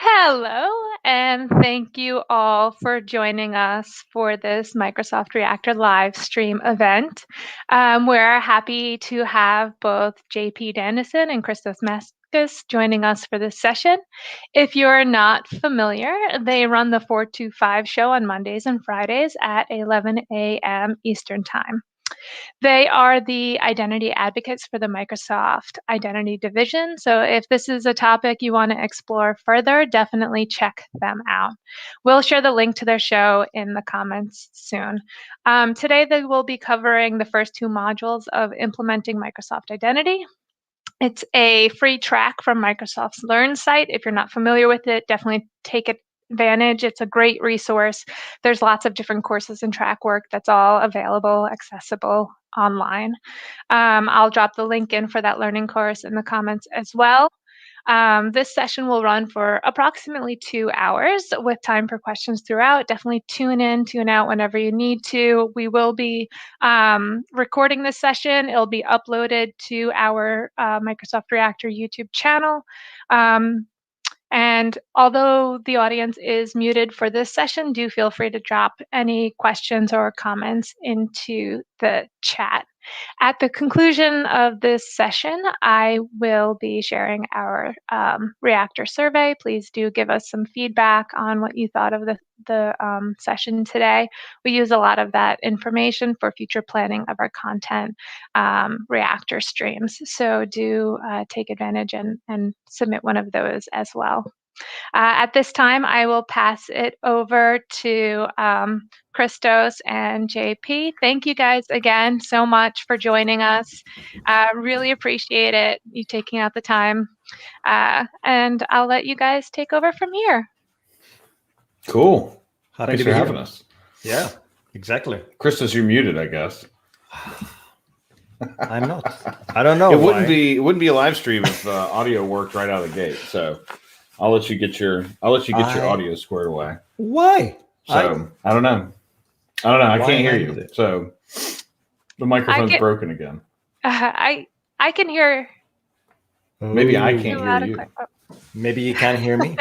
Hello, and thank you all for joining us for this Microsoft Reactor live stream event. We're happy to have both JP Dennison and Christos Maskas joining us for this session. If you're not familiar, they run the 425 show on Mondays and Fridays at 11 a.m. Eastern Time. They are the identity advocates for the Microsoft Identity Division. So if this is a topic you want to explore further, definitely check them out. We'll share the link to their show in the comments soon. Today, they will be covering the first two modules of implementing Microsoft Identity. It's a free track from Microsoft's Learn site. If you're not familiar with it, definitely take advantage. It's a great resource. There's lots of different courses and track work that's all available, accessible online. I'll drop the link in for that learning course in the comments as well. This session will run for approximately 2 hours with time for questions throughout. Definitely tune in, tune out whenever you need to. We will be recording this session. It'll be uploaded to our Microsoft Reactor YouTube channel. And although the audience is muted for this session, do feel free to drop any questions or comments into the chat. At the conclusion of this session, I will be sharing our Reactor survey. Please do give us some feedback on what you thought of the session today. We use a lot of that information for future planning of our content Reactor streams. So do take advantage and submit one of those as well. At this time, I will pass it over to Christos and JP. Thank you guys again so much for joining us. Really appreciate it, you taking out the time. And I'll let you guys take over from here. Cool. Happy Thanks for having us. Yeah, exactly. Christos, you're muted, I guess. I'm not. I don't know. It wouldn't be a live stream if audio worked right out of the gate. So I'll let you get your audio squared away. Why? So I don't know. I can't hear you. So the microphone's broken again. I can hear. Maybe I can't hear you. Maybe you can't hear me.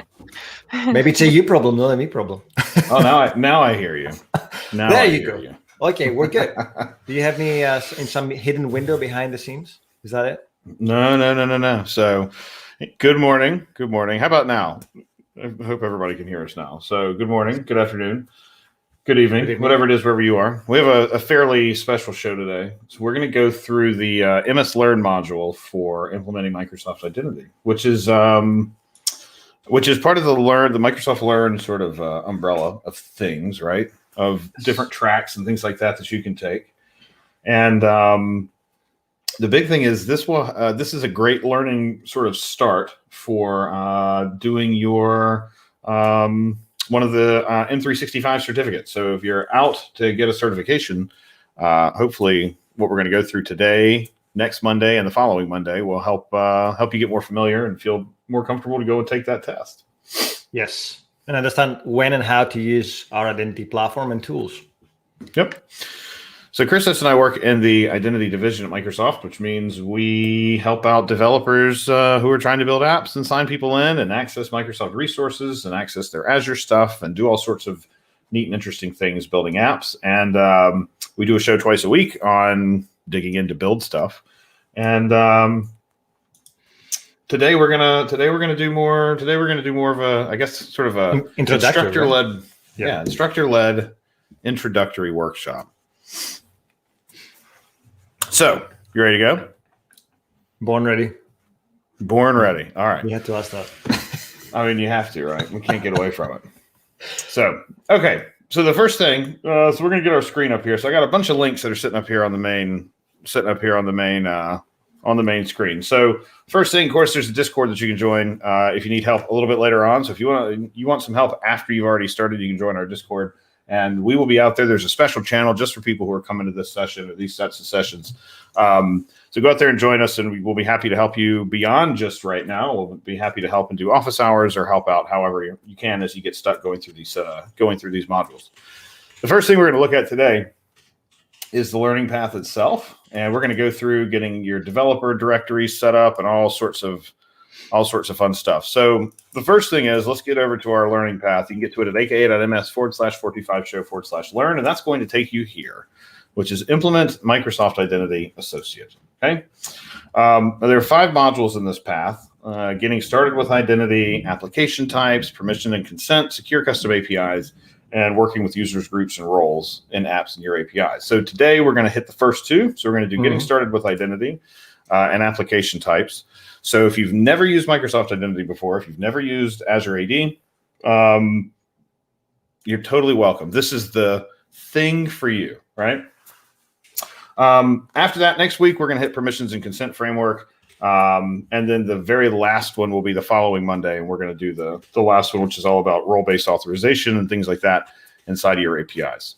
Maybe it's a you problem, not a me problem. Oh, now I hear you. Now there you go. Okay, we're good. Do you have me in some hidden window behind the scenes? Is that it? No. So, good morning. Good morning. How about now? I hope everybody can hear us now. So, good morning, good afternoon, good evening, whatever it is, wherever you are. We have a fairly special show today. So, we're going to go through the MS Learn module for implementing Microsoft Identity, which is part of the Microsoft Learn sort of umbrella of things, right? Of different tracks and things like that you can take. And the big thing is this is a great learning sort of start for doing your one of the M365 certificates. So if you're out to get a certification, hopefully what we're going to go through today, next Monday, and the following Monday will help you get more familiar and feel more comfortable to go and take that test. Yes. And understand when and how to use our identity platform and tools. Yep. So Christos and I work in the identity division at Microsoft, which means we help out developers who are trying to build apps and sign people in and access Microsoft resources and access their Azure stuff and do all sorts of neat and interesting things building apps. And we do a show twice a week on digging into build stuff. And Today we're gonna do more of a, I guess, sort of a instructor-led, instructor-led introductory workshop. So you ready to go? Born ready. Born ready. All right. You had to ask that. I mean, you have to, right? We can't get away from it. So okay. So the first thing, so we're gonna get our screen up here. So I got a bunch of links that are sitting up here on the main screen. So first thing, of course, there's a Discord that you can join if you need help a little bit later on. So if you want some help after you've already started, you can join our Discord, and we will be out there. There's a special channel just for people who are coming to this session or these sets of sessions. So go out there and join us, and we'll be happy to help you beyond just right now. We'll be happy to help and do office hours or help out however you can as you get stuck going through these modules. The first thing we're going to look at today is the learning path itself. And we're going to go through getting your developer directory set up and all sorts of all sorts of fun stuff. So the first thing is, let's get over to our learning path. You can get to it at aka.ms/45show/learn, and that's going to take you here, which is implement Microsoft Identity Associate. Okay. There are 5 modules in this path. Getting started with identity, application types, permission and consent, secure custom APIs, and working with users, groups, and roles in apps and your APIs. So today we're going to hit the first 2. So we're going to do getting started with identity and application types. So if you've never used Microsoft Identity before, if you've never used Azure AD, you're totally welcome. This is the thing for you, right? After that, next week, we're going to hit permissions and consent framework. And then the very last one will be the following Monday. And we're going to do the last one, which is all about role-based authorization and things like that inside of your APIs.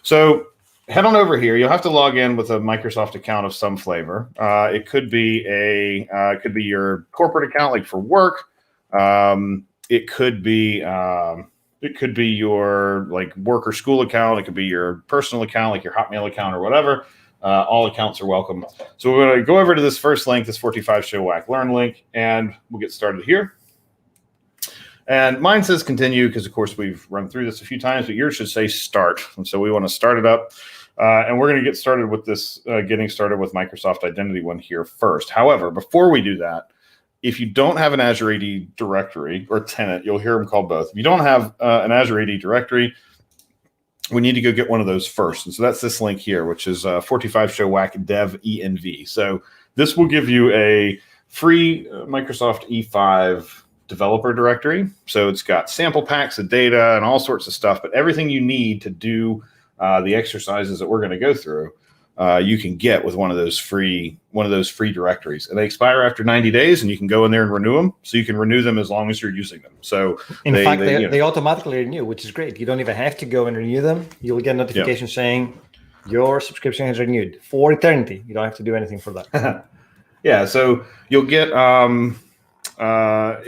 So head on over here. You'll have to log in with a Microsoft account of some flavor. It could be your corporate account, like for work. It could be your like work or school account. It could be your personal account, like your Hotmail account or whatever. All accounts are welcome. So we're going to go over to this first link, this 45 Show Whack Learn link, and we'll get started here. And mine says continue because, of course, we've run through this a few times, but yours should say start. And so we want to start it up. And we're going to get started with this getting started with Microsoft Identity one here first. However, before we do that, if you don't have an Azure AD directory or tenant, you'll hear them called both. If you don't have an Azure AD directory, we need to go get one of those first. And so that's this link here, which is 45 Show Whack Dev ENV. So this will give you a free Microsoft E5 developer directory. So it's got sample packs of data and all sorts of stuff, but everything you need to do the exercises that we're going to go through, you can get with one of those free directories, and they expire after 90 days, and you can go in there and renew them. So you can renew them as long as you're using them. So in fact, they automatically renew, which is great. You don't even have to go and renew them. You'll get a notification saying your subscription has renewed for eternity. You don't have to do anything for that. Yeah. So you'll get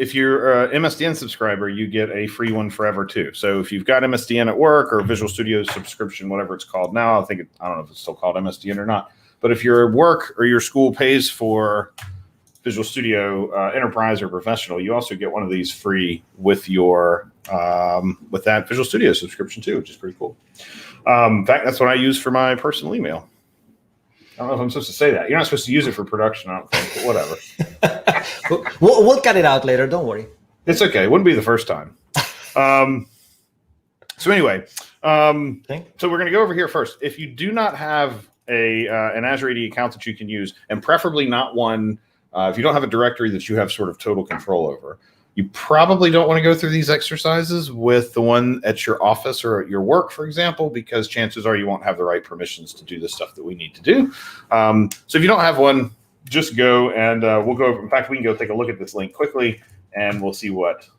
if you're an MSDN subscriber, you get a free one forever too. So if you've got MSDN at work or Visual Studio subscription, whatever it's called now, I don't know if it's still called MSDN or not. But if your work or your school pays for Visual Studio Enterprise or Professional, you also get one of these free with your with that Visual Studio subscription too, which is pretty cool. In fact, that's what I use for my personal email. I don't know if I'm supposed to say that. You're not supposed to use it for production, I don't think, but whatever. We'll cut it out later. Don't worry. It's okay. It wouldn't be the first time. So anyway, so we're going to go over here first. If you do not have an Azure AD account that you can use, and preferably not one, if you don't have a directory that you have sort of total control over, you probably don't want to go through these exercises with the one at your office or at your work, for example, because chances are you won't have the right permissions to do the stuff that we need to do. So if you don't have one, just go and we'll go over. In fact, we can go take a look at this link quickly, and we'll see what's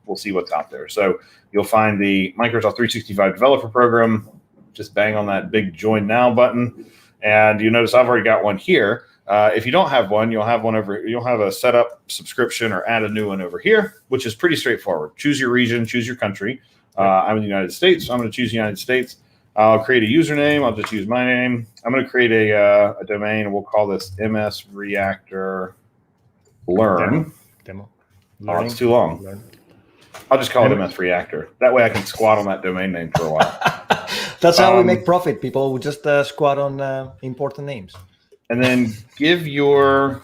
out there. So you'll find the Microsoft 365 Developer Program. Just bang on that big Join Now button, and you notice I've already got one here. If you don't have one, you'll have a setup subscription or add a new one over here, which is pretty straightforward. Choose your region, choose your country. I'm in the United States, so I'm going to choose the United States. I'll create a username. I'll just use my name. I'm going to create a domain, and we'll call this MS Reactor Learn. Demo. Oh, it's too long. Learn. I'll just call it MS Reactor. That way I can squat on that domain name for a while. That's how we make profit, people. We just squat on important names. And then give your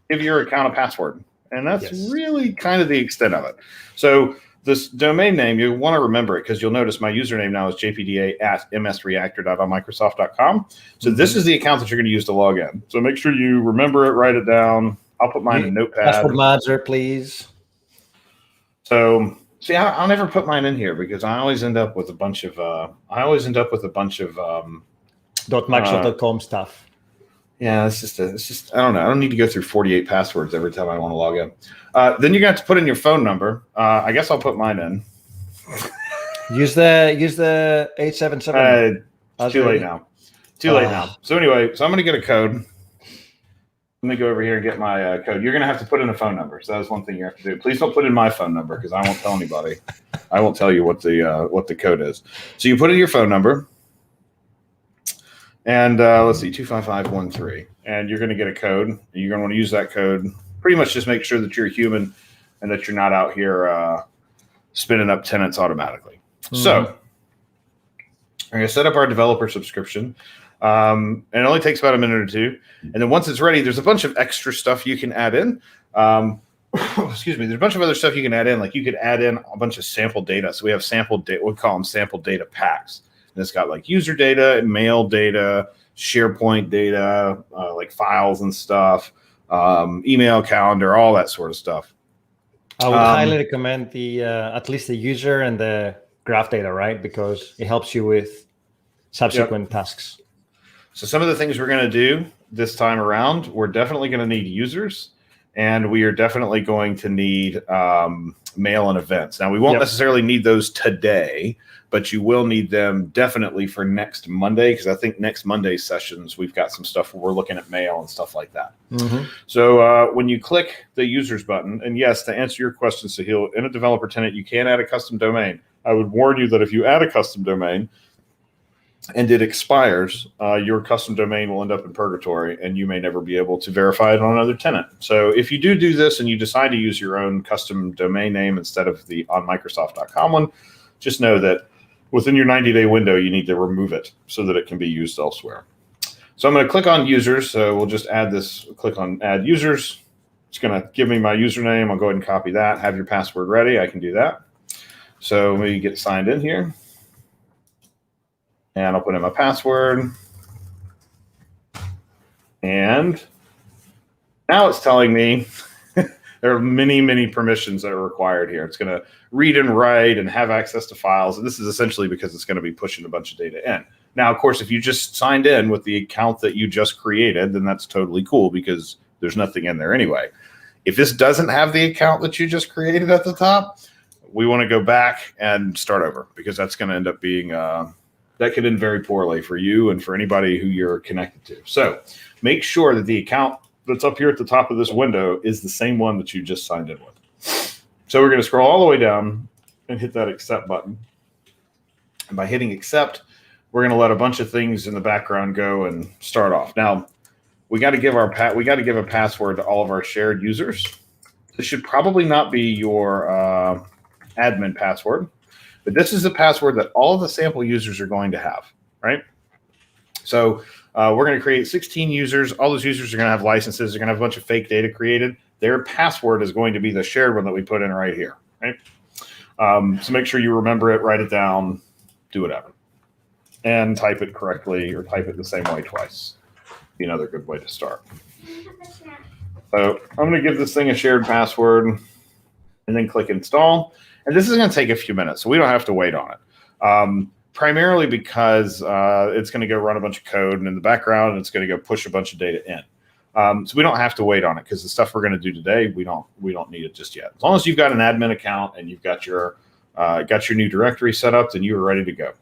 account a password. And that's really kind of the extent of it. So this domain name, you want to remember it because you'll notice my username now is jpda@msreactor.microsoft.com. So this is the account that you're going to use to log in. So make sure you remember it, write it down. I'll put mine in Notepad. Password manager, please. So see, I'll never put mine in here because I always end up with a bunch of .microsoft.com stuff. Yeah, it's just I don't know. I don't need to go through 48 passwords every time I want to log in. Then you're going to have to put in your phone number. I guess I'll put mine in. Use the 877. Too late now. Too late now. So anyway, so I'm going to get a code. Let me go over here and get my code. You're going to have to put in a phone number. So that's one thing you have to do. Please don't put in my phone number because I won't tell anybody. I won't tell you what the code is. So you put in your phone number. And let's see, 25513. And you're going to get a code. You're going to want to use that code pretty much just make sure that you're human and that you're not out here spinning up tenants automatically. So I'm going to set up our developer subscription. And it only takes about a minute or two. And then once it's ready, there's a bunch of extra stuff you can add in. Excuse me. There's a bunch of other stuff you can add in. Like you could add in a bunch of sample data. So we have sample data. We call them sample data packs. And it's got like user data, mail data, SharePoint data, like files and stuff, email, calendar, all that sort of stuff. I would highly recommend the at least the user and the graph data, right? Because it helps you with subsequent tasks. So some of the things we're going to do this time around, we're definitely going to need users, and we are definitely going to need mail and events. Now, we won't necessarily need those today, but you will need them definitely for next Monday, because I think next Monday's sessions, we've got some stuff where we're looking at mail and stuff like that. So when you click the users button, and yes, to answer your question, Sahil, in a developer tenant, you can add a custom domain. I would warn you that if you add a custom domain and it expires, your custom domain will end up in purgatory, and you may never be able to verify it on another tenant. So if you do this and you decide to use your own custom domain name instead of the onmicrosoft.com one, just know that within your 90-day window, you need to remove it so that it can be used elsewhere. So I'm going to click on users. So we'll just add this, click on add users. It's going to give me my username. I'll go ahead and copy that. Have your password ready. I can do that. So let me get signed in here. And I'll put in my password. And now it's telling me there are many, many permissions that are required here. It's going to read and write and have access to files. And this is essentially because it's going to be pushing a bunch of data in. Now, of course, if you just signed in with the account that you just created, then that's totally cool because there's nothing in there anyway. If this doesn't have the account that you just created at the top, we want to go back and start over, because that's going to end up being, that could end very poorly for you and for anybody who you're connected to. So make sure that the account that's up here at the top of this window is the same one that you just signed in with. So we're going to scroll all the way down and hit that accept button. And by hitting accept, we're going to let a bunch of things in the background go and start off. Now, we got to give a password to all of our shared users. This should probably not be your admin password, but this is the password that all of the sample users are going to have, right? So we're going to create 16 users. All those users are going to have licenses. They're going to have a bunch of fake data created. Their password is going to be the shared one that we put in right here, right? So make sure you remember it, write it down, do whatever, and type it correctly or type it the same way twice. Be another good way to start. So I'm going to give this thing a shared password and then click install. And this is going to take a few minutes, so we don't have to wait on it. Primarily because it's going to go run a bunch of code, and in the background, it's going to go push a bunch of data in. So we don't have to wait on it, because the stuff we're going to do today, we don't need it just yet. As long as you've got an admin account and you've got your new directory set up, then you are ready to go.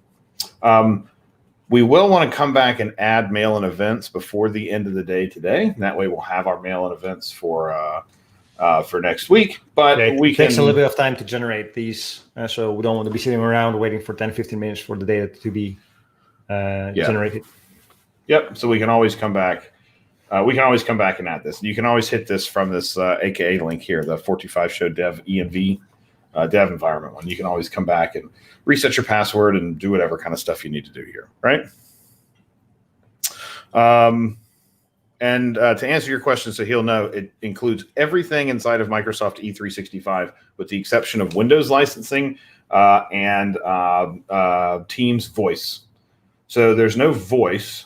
We will want to come back and add mail and events before the end of the day today. And that way we'll have our mail and events for next week. But it takes a little bit of time to generate these. So we don't want to be sitting around waiting for 10, 15 minutes for the data to be generated. Yep. So we can always come back. And add this. You can always hit this from this AKA link here, the 425 show dev env dev environment one. You can always come back and reset your password and do whatever kind of stuff you need to do here, right? And to answer your question, so he'll know, it includes everything inside of Microsoft E365 with the exception of Windows licensing and Teams voice. So there's no voice.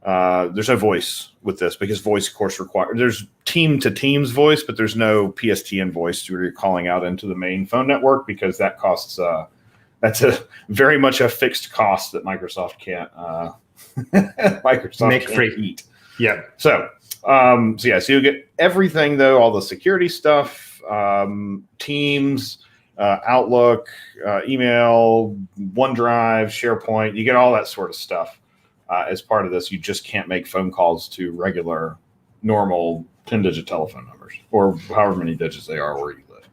There's no voice with this, because voice, of course, there's team to Teams voice, but there's no PSTN voice where you're calling out into the main phone network, because that costs, that's a very much a fixed cost that Microsoft can't make free. Eat. Yeah. So you'll get everything though, all the security stuff, Teams, Outlook, email, OneDrive, SharePoint, you get all that sort of stuff. As part of this, you just can't make phone calls to regular, normal 10-digit telephone numbers, or however many digits they are where you live.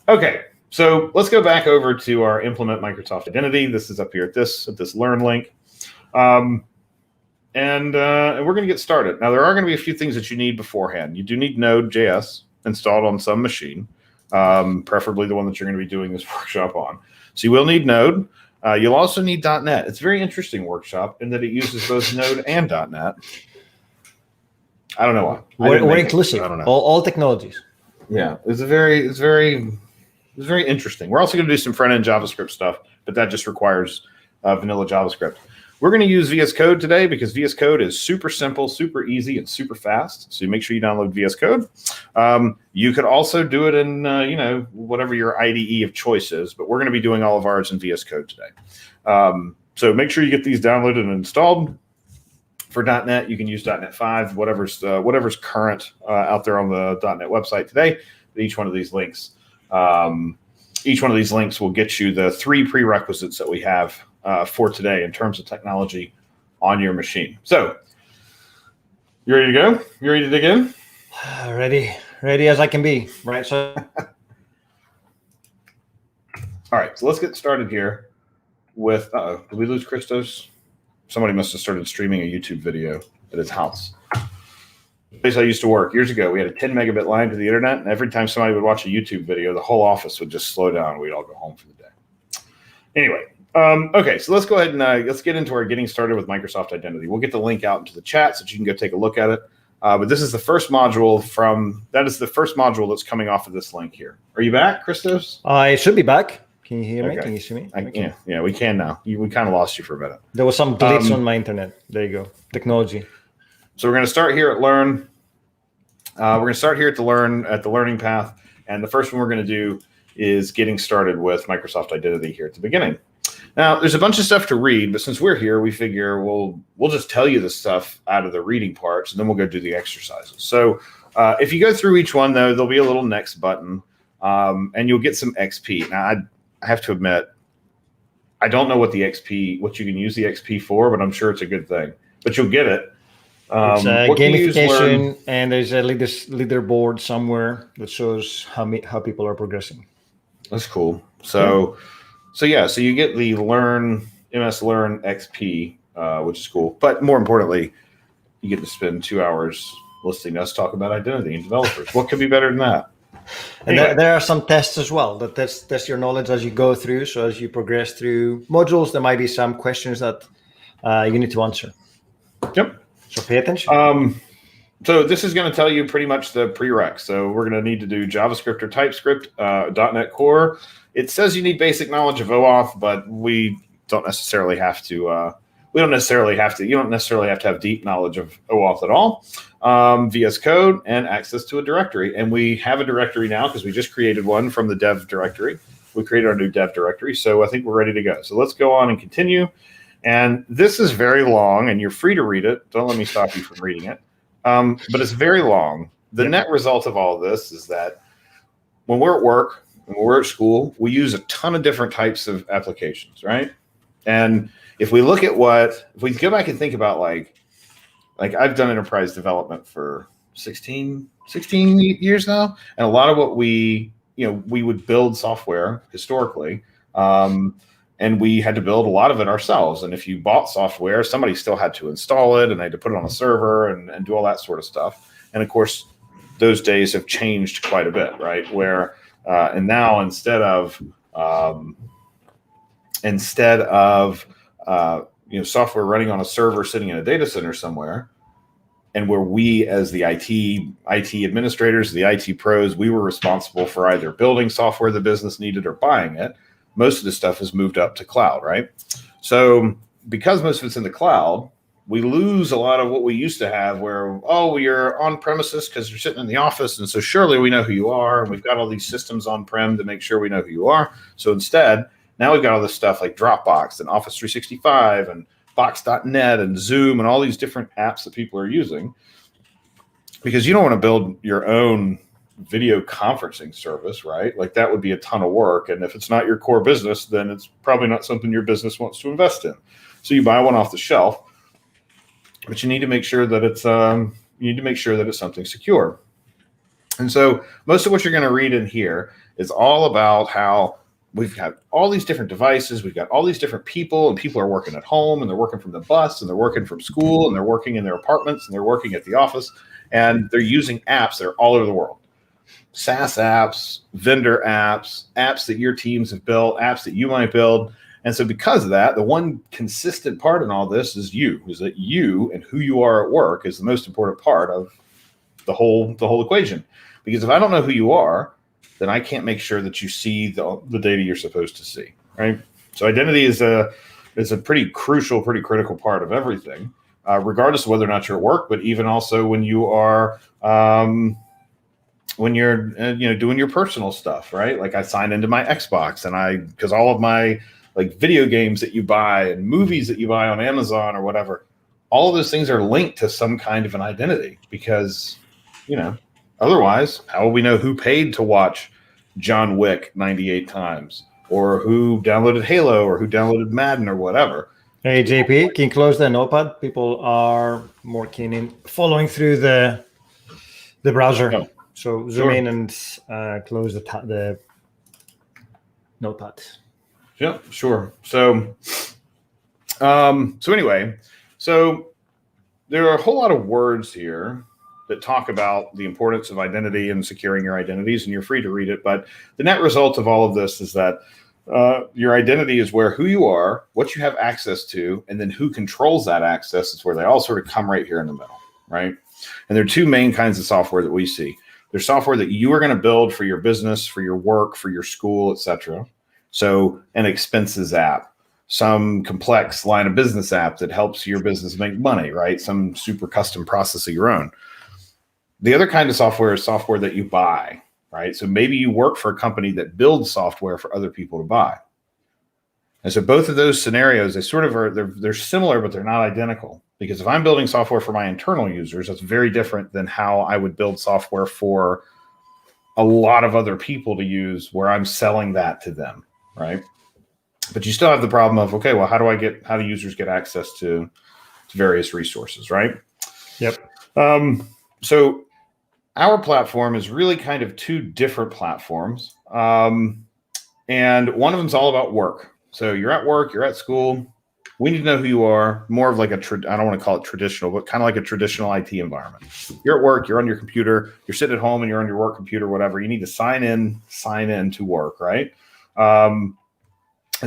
Okay, so let's go back over to our implement Microsoft Identity. This is up here at this learn link. and we're going to get started. Now, there are going to be a few things that you need beforehand. You do need Node.js installed on some machine, preferably the one that you're going to be doing this workshop on. So you will need Node. You'll also need .NET. It's a very interesting workshop in that it uses both Node and .NET. I don't know why. We're inclusive. I don't know. All technologies. Yeah, it's very interesting. We're also going to do some front-end JavaScript stuff, but that just requires vanilla JavaScript. We're going to use VS Code today because VS Code is super simple, super easy, and super fast. So make sure you download VS Code. You could also do it in whatever your IDE of choice is, but we're going to be doing all of ours in VS Code today. So make sure you get these downloaded and installed. For .NET, you can use .NET 5, whatever's current out there on the .NET website today. Each one of these links will get you the 3 prerequisites that we have for today in terms of technology on your machine. So, you ready to go? You ready to dig in? Ready as I can be. Right. So, all right. So let's get started here with. Did we lose Christos? Somebody must have started streaming a YouTube video at his house. The place I used to work years ago, we had a 10 megabit line to the internet, and every time somebody would watch a YouTube video, the whole office would just slow down and we'd all go home for the day. Anyway, okay, so let's go ahead and let's get into our getting started with Microsoft Identity. We'll get the link out into the chat so that you can go take a look at it. But this is the first module that's coming off of this link here. Are you back, Christos? I should be back. Can you hear me? Can you see me? Yeah, we can now. We kind of lost you for a minute. There was some glitch on my internet. There you go. Technology. So we're going to start here at Learn. We're going to start here at the learning path. And the first one we're going to do is getting started with Microsoft Identity here at the beginning. Now, there's a bunch of stuff to read, but since we're here, we figure we'll just tell you the stuff out of the reading parts, and then we'll go do the exercises. So if you go through each one, though, there'll be a little next button, and you'll get some XP. Now, I have to admit, I don't know what you can use the XP for, but I'm sure it's a good thing. But you'll get it. It's gamification, and there's a leaderboard somewhere that shows how people are progressing. That's cool. So you get the MS Learn XP, which is cool. But more importantly, you get to spend 2 hours listening to us talk about identity and developers. What could be better than that? And anyway, there are some tests as well that test your knowledge as you go through. So as you progress through modules, there might be some questions that you need to answer. Yep. So pay attention. So this is going to tell you pretty much the prereqs. So we're going to need to do JavaScript or TypeScript, .NET Core. It says you need basic knowledge of OAuth, but we don't necessarily have to. You don't necessarily have to have deep knowledge of OAuth at all. VS Code and access to a directory. And we have a directory now because we just created one from the dev directory. We created our new dev directory. So I think we're ready to go. So let's go on and continue. And this is very long, and you're free to read it. Don't let me stop you from reading it. But it's very long. The net result of all of this is that when we're at work, when we're at school, we use a ton of different types of applications, right? And if we look at if we go back and think about like I've done enterprise development for 16 years now, and a lot of what we would build software historically, and we had to build a lot of it ourselves. And if you bought software, somebody still had to install it, and they had to put it on a server and do all that sort of stuff. And of course, those days have changed quite a bit, right? Where and now instead of software running on a server sitting in a data center somewhere, and where we as the IT administrators, the IT pros, we were responsible for either building software the business needed or buying it. Most of the stuff has moved up to cloud, right? So because most of it's in the cloud, we lose a lot of what we used to have where, you're on premises because you're sitting in the office. And so surely we know who you are. And we've got all these systems on-prem to make sure we know who you are. So instead, now we've got all this stuff like Dropbox and Office 365 and Box.net and Zoom and all these different apps that people are using, because you don't want to build your own video conferencing service, right? Like that would be a ton of work. And if it's not your core business, then it's probably not something your business wants to invest in. So you buy one off the shelf, but you need to make sure that it's something secure. And so most of what you're going to read in here is all about how we've got all these different devices. We've got all these different people, and people are working at home, and they're working from the bus, and they're working from school, and they're working in their apartments, and they're working at the office, and they're using apps that are all over the world. SaaS apps, vendor apps, apps that your teams have built, apps that you might build. And so because of that, the one consistent part in all this is that you and who you are at work is the most important part of the whole equation. Because if I don't know who you are, then I can't make sure that you see the data you're supposed to see, right? So identity is a pretty crucial, pretty critical part of everything, regardless of whether or not you're at work, but even also when you are when you're doing your personal stuff, right? Like I sign into my Xbox, and because all of my like video games that you buy and movies that you buy on Amazon or whatever, all of those things are linked to some kind of an identity, because otherwise, how will we know who paid to watch John Wick 98 times, or who downloaded Halo, or who downloaded Madden, or whatever? Hey, JP, can you close the notepad? People are more keen in following through the browser. Oh, so zoom in and close the notepad. Yeah, sure. So anyway, so there are a whole lot of words here that talk about the importance of identity and securing your identities, and you're free to read it. But the net result of all of this is that your identity is where who you are, what you have access to, and then who controls that access. It's where they all sort of come right here in the middle, right? And there are two main kinds of software that we see. There's software that you are going to build for your business, for your work, for your school, etc. So an expenses app, some complex line of business app that helps your business make money, right? Some super custom process of your own. The other kind of software is software that you buy, right? So maybe you work for a company that builds software for other people to buy. And so both of those scenarios, they sort of are, they're similar, but they're not identical. Because if I'm building software for my internal users, that's very different than how I would build software for a lot of other people to use, where I'm selling that to them, right? But you still have the problem of, okay, well, how do users get access to various resources, right? Yep. So our platform is really kind of two different platforms. And one of them is all about work. So you're at work, you're at school. We need to know who you are, more of like I don't want to call it traditional, but kind of like a traditional IT environment. You're at work, you're on your computer, you're sitting at home and you're on your work computer, whatever. You need to sign in to work, right? And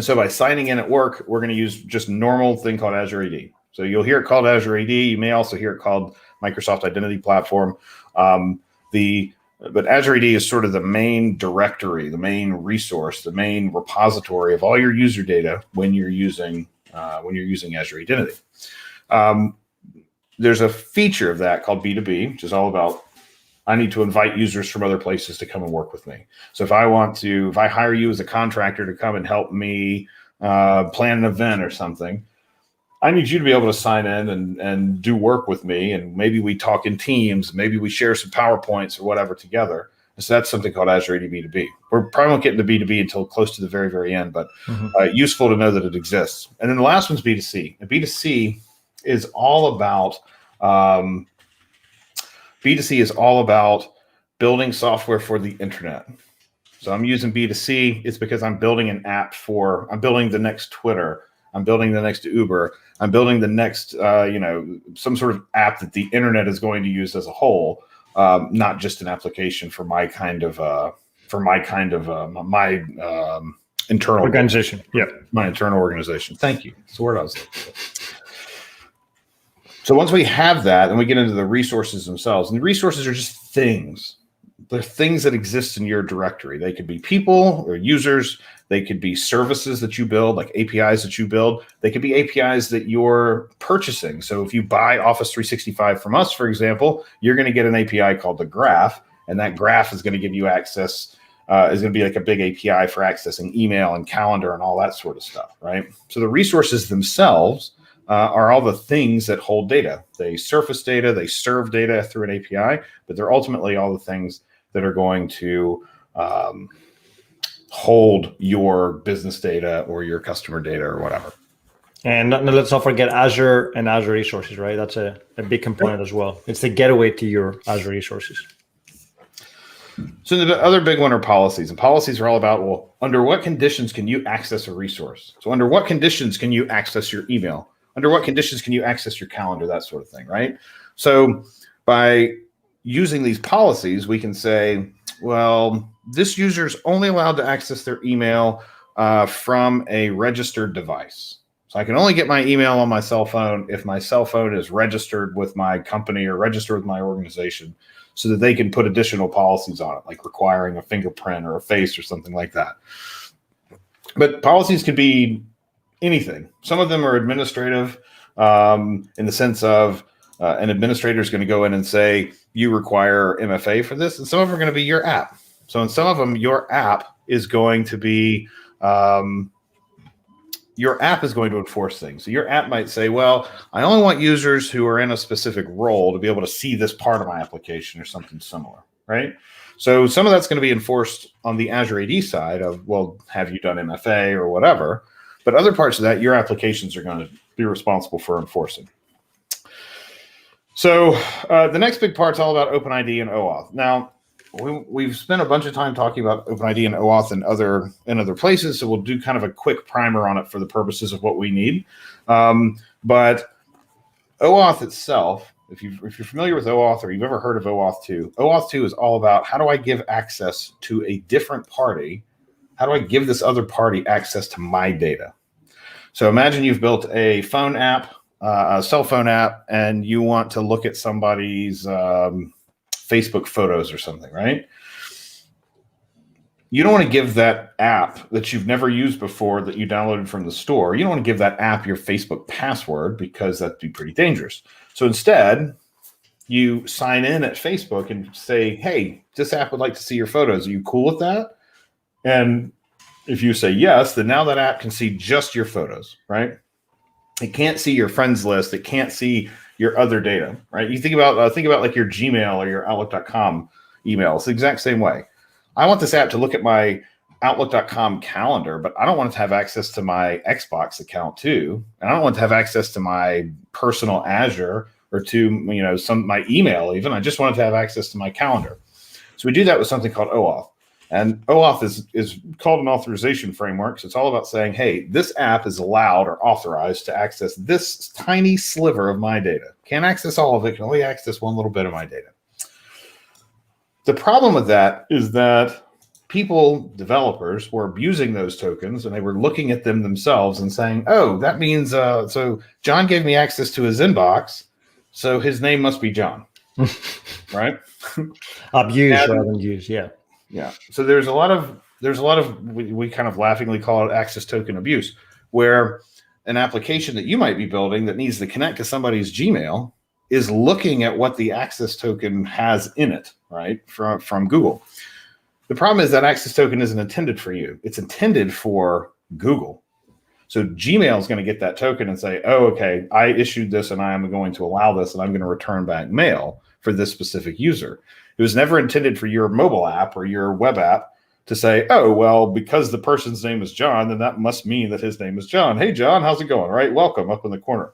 so by signing in at work, we're going to use just a normal thing called Azure AD. So you'll hear it called Azure AD. You may also hear it called Microsoft Identity Platform. But Azure AD is sort of the main directory, the main resource, the main repository of all your user data when you're using Azure Identity. There's a feature of that called B2B, which is all about, I need to invite users from other places to come and work with me. So if I hire you as a contractor to come and help me plan an event or something, I need you to be able to sign in and do work with me. And maybe we talk in teams, maybe we share some PowerPoints or whatever together. And so that's something called Azure AD B2B. We're probably won't get into B2B until close to the very, very end, but useful to know that it exists. And then the last one's B2C. And B2C is all about building software for the internet. So I'm using B2C. It's because I'm building an app I'm building the next Twitter. I'm building the next Uber. I'm building the next, some sort of app that the internet is going to use as a whole, not just an application for my internal organization. Yeah, my internal organization. Thank you. That's the word I was looking for. So once we have that, then we get into the resources themselves. And the resources are just things. They're things that exist in your directory. They could be people or users. They could be services that you build, like APIs that you build. They could be APIs that you're purchasing. So if you buy Office 365 from us, for example, you're going to get an API called the Graph, and that Graph is going to give you access, is going to be like a big API for accessing email and calendar and all that sort of stuff, right? So the resources themselves are all the things that hold data. They surface data, they serve data through an API, but they're ultimately all the things that are going to hold your business data or your customer data or whatever. And let's not forget Azure and Azure resources, right? That's a big component as well. It's the gateway to your Azure resources. So the other big one are policies, and policies are all about, well, under what conditions can you access a resource? So under what conditions can you access your email? Under what conditions can you access your calendar? That sort of thing, right? So by using these policies, we can say, well, this user is only allowed to access their email from a registered device. So I can only get my email on my cell phone if my cell phone is registered with my company or registered with my organization, so that they can put additional policies on it, like requiring a fingerprint or a face or something like that. But policies could be anything. Some of them are administrative in the sense of an administrator is going to go in and say, you require MFA for this. And some of them are going to be your app. So in some of them, your app is going to be, your app is going to enforce things. So your app might say, well, I only want users who are in a specific role to be able to see this part of my application or something similar, right? So some of that's going to be enforced on the Azure AD side of, well, have you done MFA or whatever? But other parts of that, your applications are going to be responsible for enforcing. So the next big part's all about OpenID and OAuth. Now, we've spent a bunch of time talking about OpenID and OAuth and other places, so we'll do kind of a quick primer on it for the purposes of what we need. But OAuth itself, if you're familiar with OAuth or you've ever heard of OAuth 2, OAuth 2 is all about how do I give access to a different party? How do I give this other party access to my data? So imagine you've built a phone app, a cell phone app, and you want to look at somebody's Facebook photos or something, right? You don't want to give that app that you've never used before that you downloaded from the store, you don't want to give that app your Facebook password because that'd be pretty dangerous. So instead, you sign in at Facebook and say, hey, this app would like to see your photos. Are you cool with that? And if you say yes, then now that app can see just your photos, right? It can't see your friends list. It can't see your other data, right? You think about like your Gmail or your Outlook.com email. It's the exact same way. I want this app to look at my Outlook.com calendar, but I don't want it to have access to my Xbox account too. And I don't want to have access to my personal Azure or to my email even. I just want it to have access to my calendar. So we do that with something called OAuth. And OAuth is called an authorization framework. So it's all about saying, hey, this app is allowed or authorized to access this tiny sliver of my data. Can't access all of it, can only access one little bit of my data. The problem with that is that developers were abusing those tokens and they were looking at them themselves and saying, oh, that means, so John gave me access to his inbox, so his name must be John, right? Abuse rather than use, yeah. Yeah. So there's a lot of we kind of laughingly call it access token abuse, where an application that you might be building that needs to connect to somebody's Gmail is looking at what the access token has in it, right? From Google. The problem is that access token isn't intended for you. It's intended for Google. So Gmail is going to get that token and say, oh, okay, I issued this and I am going to allow this and I'm going to return back mail for this specific user. It was never intended for your mobile app or your web app to say, oh, well, because the person's name is John, then that must mean that his name is John. Hey, John, how's it going? Right? Welcome up in the corner.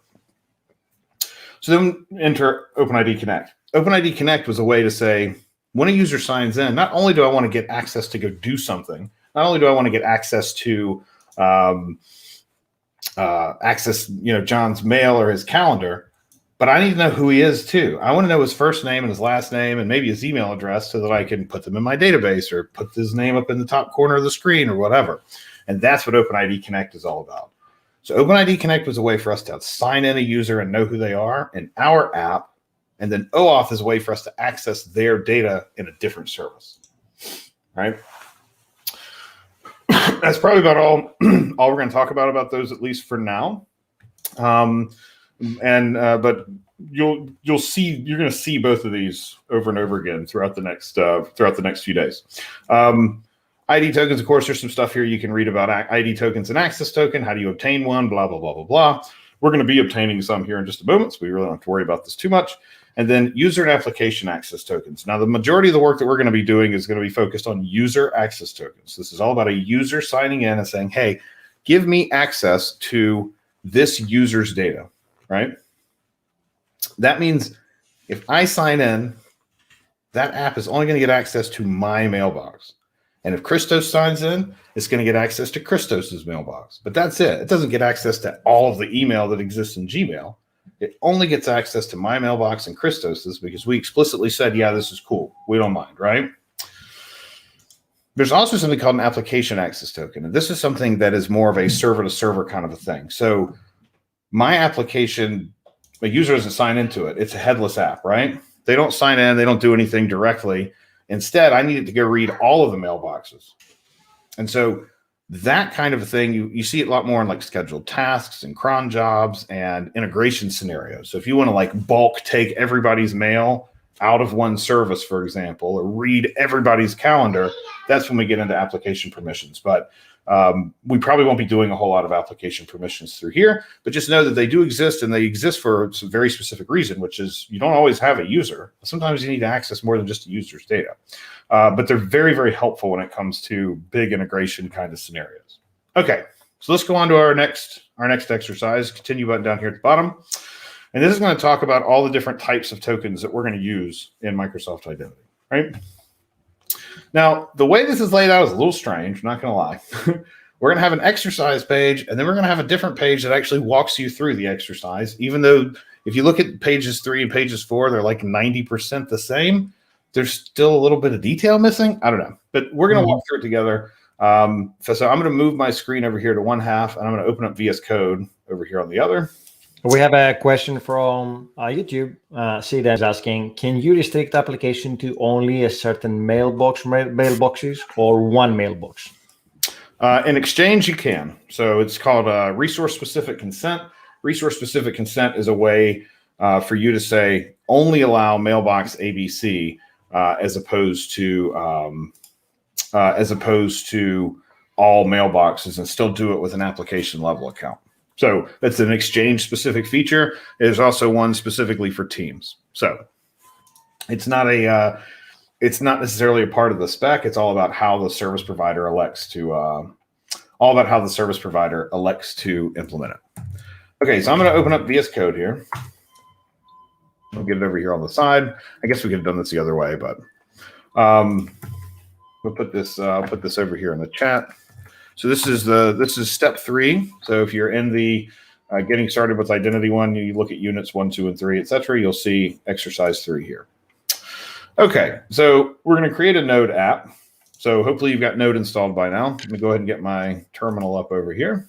So then enter OpenID Connect. OpenID Connect was a way to say, when a user signs in, not only do I want to get access to go do something, not only do I want to get access to access, John's mail or his calendar, but I need to know who he is too. I want to know his first name and his last name and maybe his email address so that I can put them in my database or put his name up in the top corner of the screen or whatever. And that's what OpenID Connect is all about. So OpenID Connect was a way for us to sign in a user and know who they are in our app. And then OAuth is a way for us to access their data in a different service, right? That's probably about all we're going to talk about those, at least for now. But you'll see, you're going to see both of these over and over again throughout the next few days. ID tokens, of course, there's some stuff here you can read about ID tokens and access token. How do you obtain one? Blah, blah, blah, blah, blah. We're going to be obtaining some here in just a moment, so we really don't have to worry about this too much. And then user and application access tokens. Now, the majority of the work that we're going to be doing is going to be focused on user access tokens. This is all about a user signing in and saying, hey, give me access to this user's data, right? That means if I sign in, that app is only going to get access to my mailbox. And if Christos signs in, it's going to get access to Christos's mailbox. But that's it. It doesn't get access to all of the email that exists in Gmail. It only gets access to my mailbox and Christos's because we explicitly said, yeah, this is cool. We don't mind, right? There's also something called an application access token. And this is something that is more of a server-to-server kind of a thing. So my application, a user doesn't sign into it. It's a headless app, right? They don't sign in. They don't do anything directly. Instead, I need it to go read all of the mailboxes. And so that kind of a thing, you see it a lot more in like scheduled tasks and cron jobs and integration scenarios. So if you want to like bulk take everybody's mail out of one service, for example, or read everybody's calendar, that's when we get into application permissions. But we probably won't be doing a whole lot of application permissions through here, but just know that they do exist, and they exist for some very specific reason, which is you don't always have a user. Sometimes you need to access more than just a user's data. But they're very, very helpful when it comes to big integration kind of scenarios. Okay, so let's go on to our next exercise. Continue button down here at the bottom. And this is going to talk about all the different types of tokens that we're going to use in Microsoft Identity, right? Now, the way this is laid out is a little strange, I'm not going to lie. We're going to have an exercise page, and then we're going to have a different page that actually walks you through the exercise, even though if you look at pages 3 and pages 4, they're like 90% the same. There's still a little bit of detail missing. I don't know, but we're going to walk through it together. So I'm going to move my screen over here to one half, and I'm going to open up VS Code over here on the other. We have a question from YouTube. Sida is asking, can you restrict application to only a certain mailboxes or one mailbox? In Exchange, you can. So it's called resource-specific consent. Resource-specific consent is a way for you to say only allow mailbox ABC as opposed to all mailboxes, and still do it with an application level account. So that's an Exchange-specific feature. There's also one specifically for Teams. So it's not necessarily a part of the spec. It's all about how the service provider elects to implement it. Okay, so I'm going to open up VS Code here. I'll get it over here on the side. I guess we could have done this the other way, but we'll put this over here in the chat. So this is step 3. So if you're in the getting started with identity one, you look at units 1, 2, and 3, etc. You'll see exercise 3 here. Okay, so we're going to create a Node app. So hopefully you've got Node installed by now. Let me go ahead and get my terminal up over here.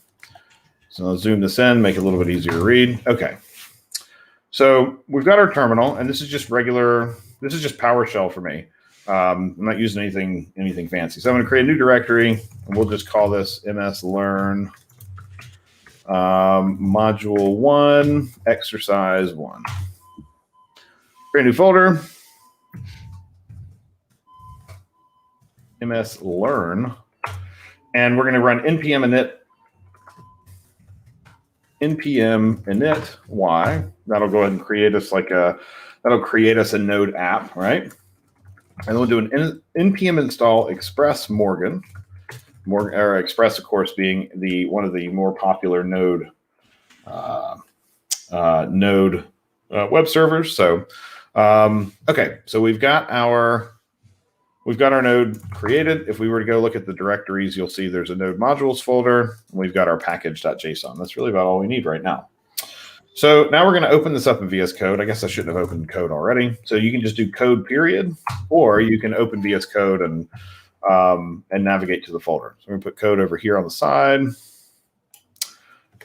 So I'll zoom this in, make it a little bit easier to read. Okay, so we've got our terminal, and this is just regular. This is just PowerShell for me. I'm not using anything fancy. So I'm going to create a new directory, and we'll just call this MS-Learn Module 1, Exercise 1. Create a new folder, MS-Learn, and we're going to run npm init y. That'll go ahead and create us a Node app, right? And then we'll do an npm install express Morgan, or Express, of course, being one of the more popular Node web servers. So, okay, so we've got our Node created. If we were to go look at the directories, you'll see there's a Node modules folder, and we've got our package.json. That's really about all we need right now. So now we're going to open this up in VS Code. I guess I shouldn't have opened code already. So you can just do code period, or you can open VS Code and navigate to the folder. So we're going to put code over here on the side,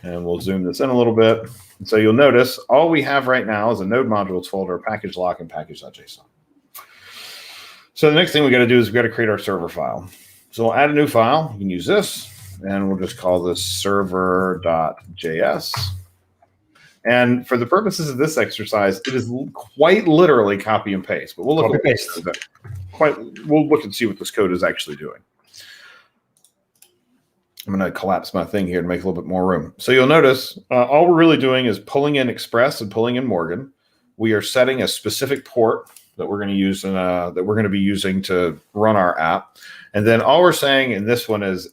and we'll zoom this in a little bit. And so you'll notice all we have right now is a Node modules folder, package lock, and package.json. So the next thing we got to do is we got to create our server file. So we'll add a new file. You can use this, and we'll just call this server.js. And for the purposes of this exercise, it is quite literally copy and paste. But we'll look we'll look and see what this code is actually doing. I'm going to collapse my thing here to make a little bit more room. So you'll notice all we're really doing is pulling in Express and pulling in Morgan. We are setting a specific port that we're going to use and that we're going to be using to run our app. And then all we're saying in this one is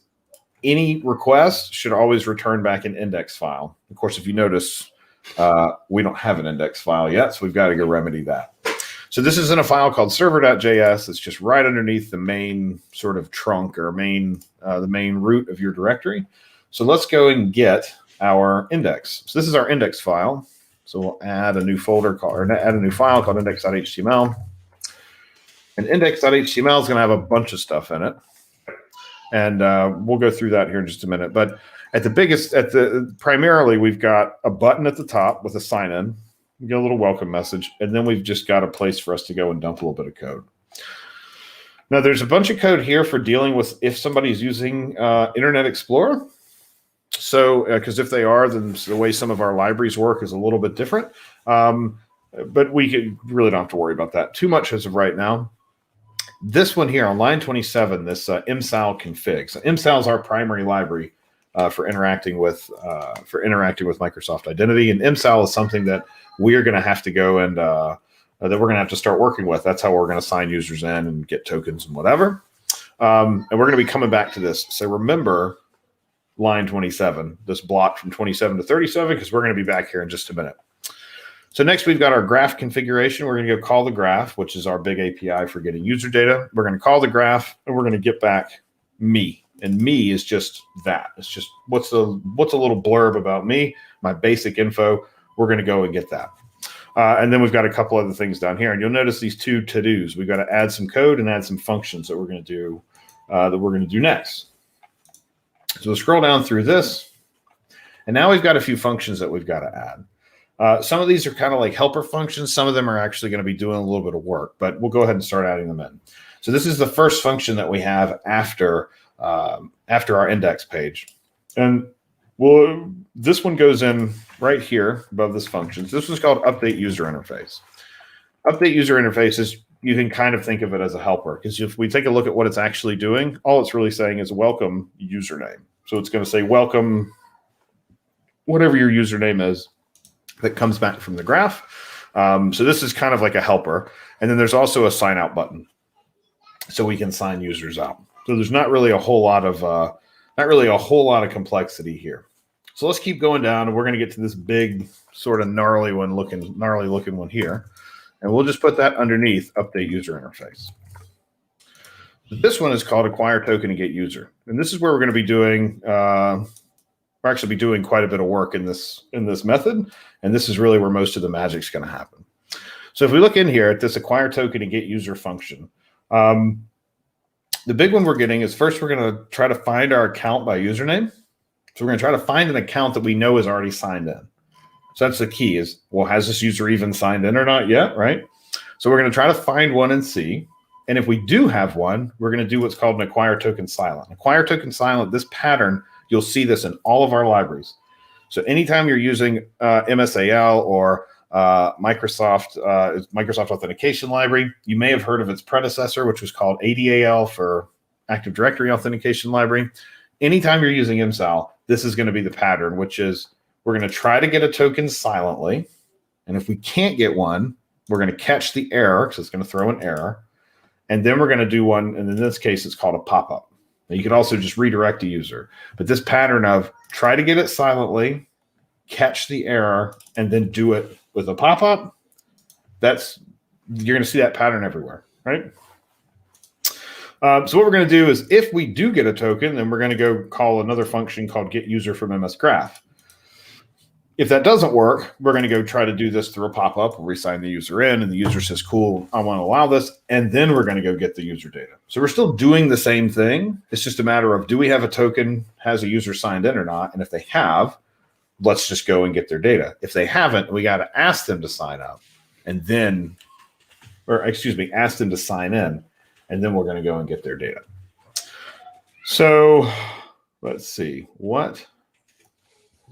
any request should always return back an index file. Of course, if you notice, we don't have an index file yet, so we've got to go remedy that. So this is in a file called server.js. It's just right underneath the main sort of trunk or the main root of your directory. So let's go and get our index. So this is our index file. So we'll add a new folder add a new file called index.html. And index.html is going to have a bunch of stuff in it. And we'll go through that here in just a minute. But primarily, we've got a button at the top with a sign in. You get a little welcome message, and then we've just got a place for us to go and dump a little bit of code. Now, there's a bunch of code here for dealing with if somebody's using Internet Explorer. So, because if they are, then the way some of our libraries work is a little bit different. But we really don't have to worry about that too much as of right now. This one here on line 27, this msal config. So msal is our primary library for interacting with Microsoft Identity, and msal is something that we are going to have to go and that we're going to have to start working with. That's how we're going to sign users in and get tokens and whatever. And we're going to be coming back to this. So remember line 27, this block from 27 to 37, because we're going to be back here in just a minute. So next we've got our graph configuration. We're going to go call the graph, which is our big API for getting user data. We're going to call the graph, and we're going to get back me. And me is just that. It's just what's a little blurb about me, my basic info. We're going to go and get that. And then we've got a couple other things down here. And you'll notice these two to-dos. We've got to add some code and add some functions that we're going to do next. So we'll scroll down through this. And now we've got a few functions that we've got to add. Some of these are kind of like helper functions. Some of them are actually going to be doing a little bit of work, but we'll go ahead and start adding them in. So this is the first function that we have after our index page. And this one goes in right here above this function. So this was called update user interface. Update user interface is, you can kind of think of it as a helper, because if we take a look at what it's actually doing, all it's really saying is welcome username. So it's going to say welcome whatever your username is that comes back from the graph. So this is kind of like a helper. And then there's also a sign out button, so we can sign users out. So there's not really a whole lot of complexity here. So let's keep going down, and we're going to get to this big sort of gnarly looking one here. And we'll just put that underneath update user interface. This one is called acquire token and get user. And this is where we're going to be doing, quite a bit of work in this method. And this is really where most of the magic's going to happen. So if we look in here at this acquire token and get user function, the big one we're getting is, first we're going to try to find our account by username. So we're going to try to find an account that we know is already signed in. So that's the key is, well, has this user even signed in or not yet, right? So we're going to try to find one and see. And if we do have one, we're going to do what's called an acquire token silent. Acquire token silent, this pattern, you'll see this in all of our libraries. So anytime you're using MSAL or Microsoft Authentication Library, you may have heard of its predecessor, which was called ADAL for Active Directory Authentication Library. Anytime you're using MSAL, this is going to be the pattern, which is we're going to try to get a token silently. And if we can't get one, we're going to catch the error, because it's going to throw an error. And then we're going to do one, and in this case, it's called a pop-up. Now, you could also just redirect a user. But this pattern of try to get it silently, catch the error, and then do it with a pop-up, you're going to see that pattern everywhere, right? So what we're going to do is, if we do get a token, then we're going to go call another function called get user from MSGraph. If that doesn't work, we're going to go try to do this through a pop-up where we sign the user in, and the user says, cool, I want to allow this. And then we're going to go get the user data. So we're still doing the same thing. It's just a matter of, do we have a token, has a user signed in or not? And if they have, let's just go and get their data. If they haven't, we got to ask them to sign up, and then, ask them to sign in, and then we're going to go and get their data. So let's see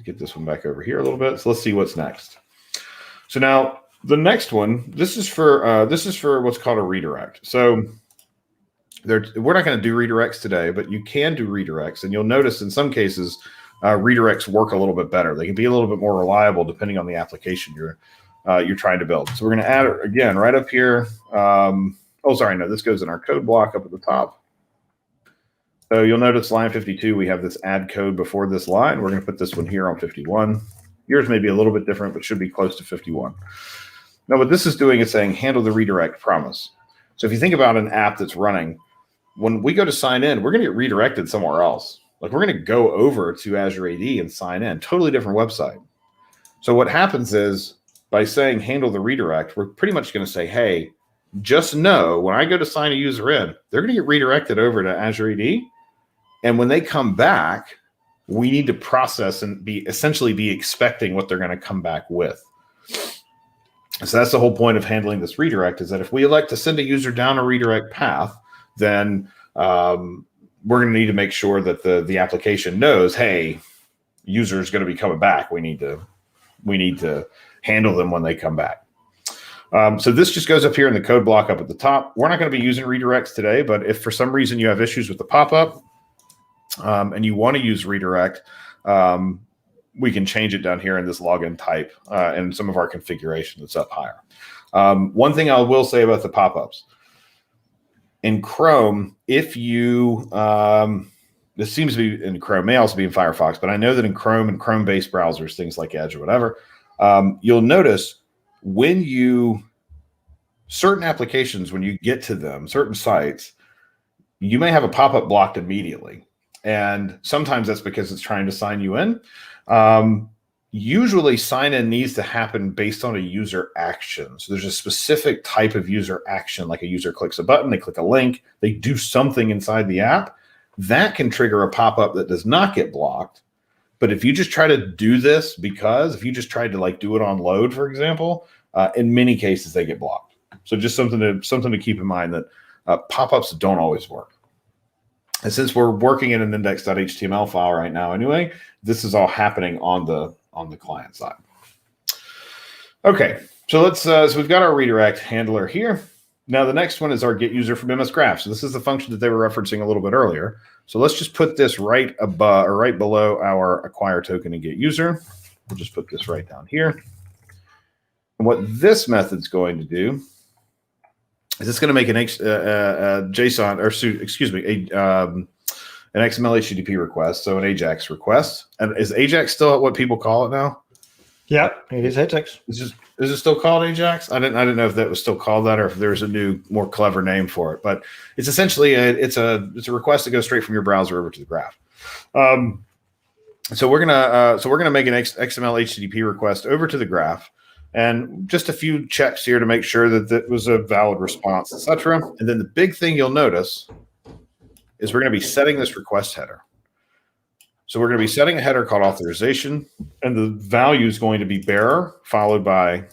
get this one back over here a little bit. So let's see what's next. So now the next one, this is for what's called a redirect. So we're not going to do redirects today, but you can do redirects, and you'll notice in some cases redirects work a little bit better. They can be a little bit more reliable depending on the application you're trying to build. So we're going to add it again right up here. This goes in our code block up at the top. So you'll notice line 52, we have this add code before this line. We're going to put this one here on 51. Yours may be a little bit different, but should be close to 51. Now, what this is doing is saying handle the redirect promise. So if you think about an app that's running, when we go to sign in, we're going to get redirected somewhere else. Like we're going to go over to Azure AD and sign in, totally different website. So what happens is by saying handle the redirect, we're pretty much going to say, hey, just know when I go to sign a user in, they're going to get redirected over to Azure AD. And when they come back, we need to process and essentially be expecting what they're going to come back with. So that's the whole point of handling this redirect, is that if we elect to send a user down a redirect path, then we're going to need to make sure that the application knows, hey, user is going to be coming back. We need to handle them when they come back. So this just goes up here in the code block up at the top. We're not going to be using redirects today, but if for some reason you have issues with the pop-up and you want to use redirect, we can change it down here in this login type and some of our configuration that's up higher. One thing I will say about the pop-ups. In Chrome, if you, this seems to be in Chrome, may also be in Firefox, but I know that in Chrome and Chrome-based browsers, things like Edge or whatever, you'll notice when certain applications, when you get to them, certain sites, you may have a pop-up blocked immediately. And sometimes that's because it's trying to sign you in. Usually sign-in needs to happen based on a user action. So there's a specific type of user action, like a user clicks a button, they click a link, they do something inside the app. That can trigger a pop-up that does not get blocked. But if you just try to do this if you just tried to like do it on load, for example, in many cases they get blocked. So just something to keep in mind, that pop-ups don't always work. And since we're working in an index.html file right now anyway, this is all happening on the client side. Okay, so so we've got our redirect handler here. Now the next one is our get user from MS Graph. So this is the function that they were referencing a little bit earlier. So let's just put this right above or right below our acquire token and get user. We'll just put this right down here. And what this method's going to do is it's going to make an JSON, or excuse me, an XML HTTP request, so an AJAX request. And is AJAX still what people call it now? Yeah, it is AJAX. Is it still called AJAX? I didn't know if that was still called that or if there's a new, more clever name for it. But it's essentially it's a request that goes straight from your browser over to the graph. So we're gonna make an XML HTTP request over to the graph, and just a few checks here to make sure that that was a valid response, etc. And then the big thing you'll notice is we're going to be setting this request header. So we're going to be setting a header called authorization, and the value is going to be bearer followed by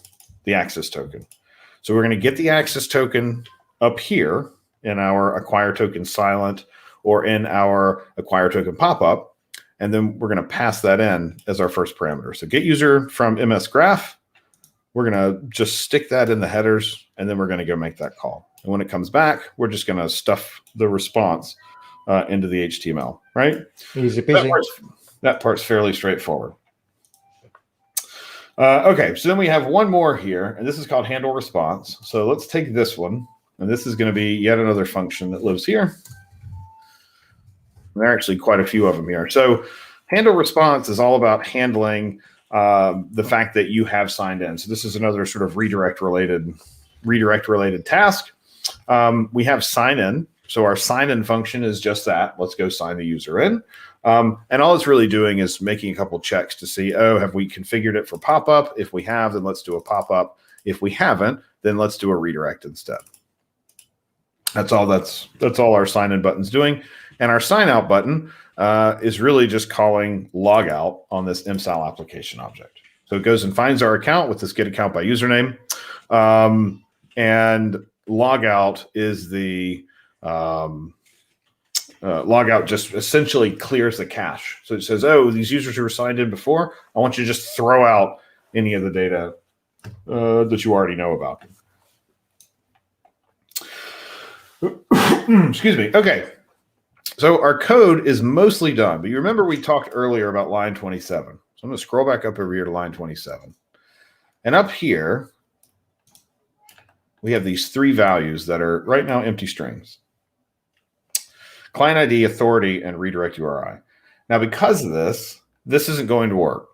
the access token. So we're going to get the access token up here in our acquire token silent or in our acquire token pop-up, and then we're going to pass that in as our first parameter. So get user from MS Graph. We're going to just stick that in the headers, and then we're going to go make that call. And when it comes back, we're just going to stuff the response into the HTML, right? Easy peasy. That part's fairly straightforward. Okay, so then we have one more here, and this is called handle response. So let's take this one, and this is going to be yet another function that lives here. There are actually quite a few of them here. So handle response is all about handling the fact that you have signed in. So this is another sort of redirect related task. We have sign in. So our sign in function is just that. Let's go sign the user in. And all it's really doing is making a couple checks to see, oh, have we configured it for pop-up? If we have, then let's do a pop-up. If we haven't, then let's do a redirect instead. That's all our sign in button's doing. And our sign out button is really just calling logout on this MSAL application object. So it goes and finds our account with this get account by username. And logout is the logout just essentially clears the cache. So it says, oh, these users who were signed in before, I want you to just throw out any of the data that you already know about. Excuse me. Okay. So our code is mostly done, but you remember we talked earlier about line 27. So I'm going to scroll back up over here to line 27. And up here, we have these three values that are right now empty strings. Client ID, authority, and redirect URI. Now, because of this, this isn't going to work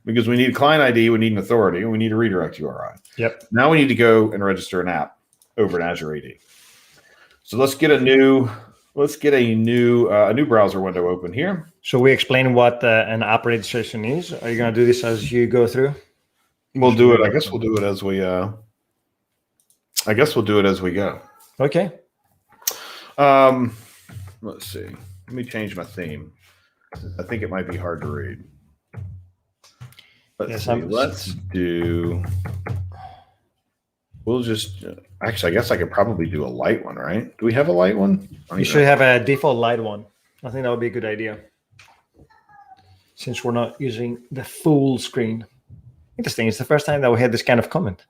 because we need a client ID, we need an authority, and we need a redirect URI. Yep. Now we need to go and register an app over in Azure AD. So let's get a new browser window open here. So we explain what an app registration is. Are you going to do this as you go through? We'll do it. I guess we'll do it as we. Go. Okay. Let's see. Let me change my theme. I think it might be hard to read. Let's see. Let's do. We'll just. Actually, I guess I could probably do a light one, right? Do we have a light one? You should have a default light one. I think that would be a good idea. Since we're not using the full screen. Interesting. It's the first time that we had this kind of comment.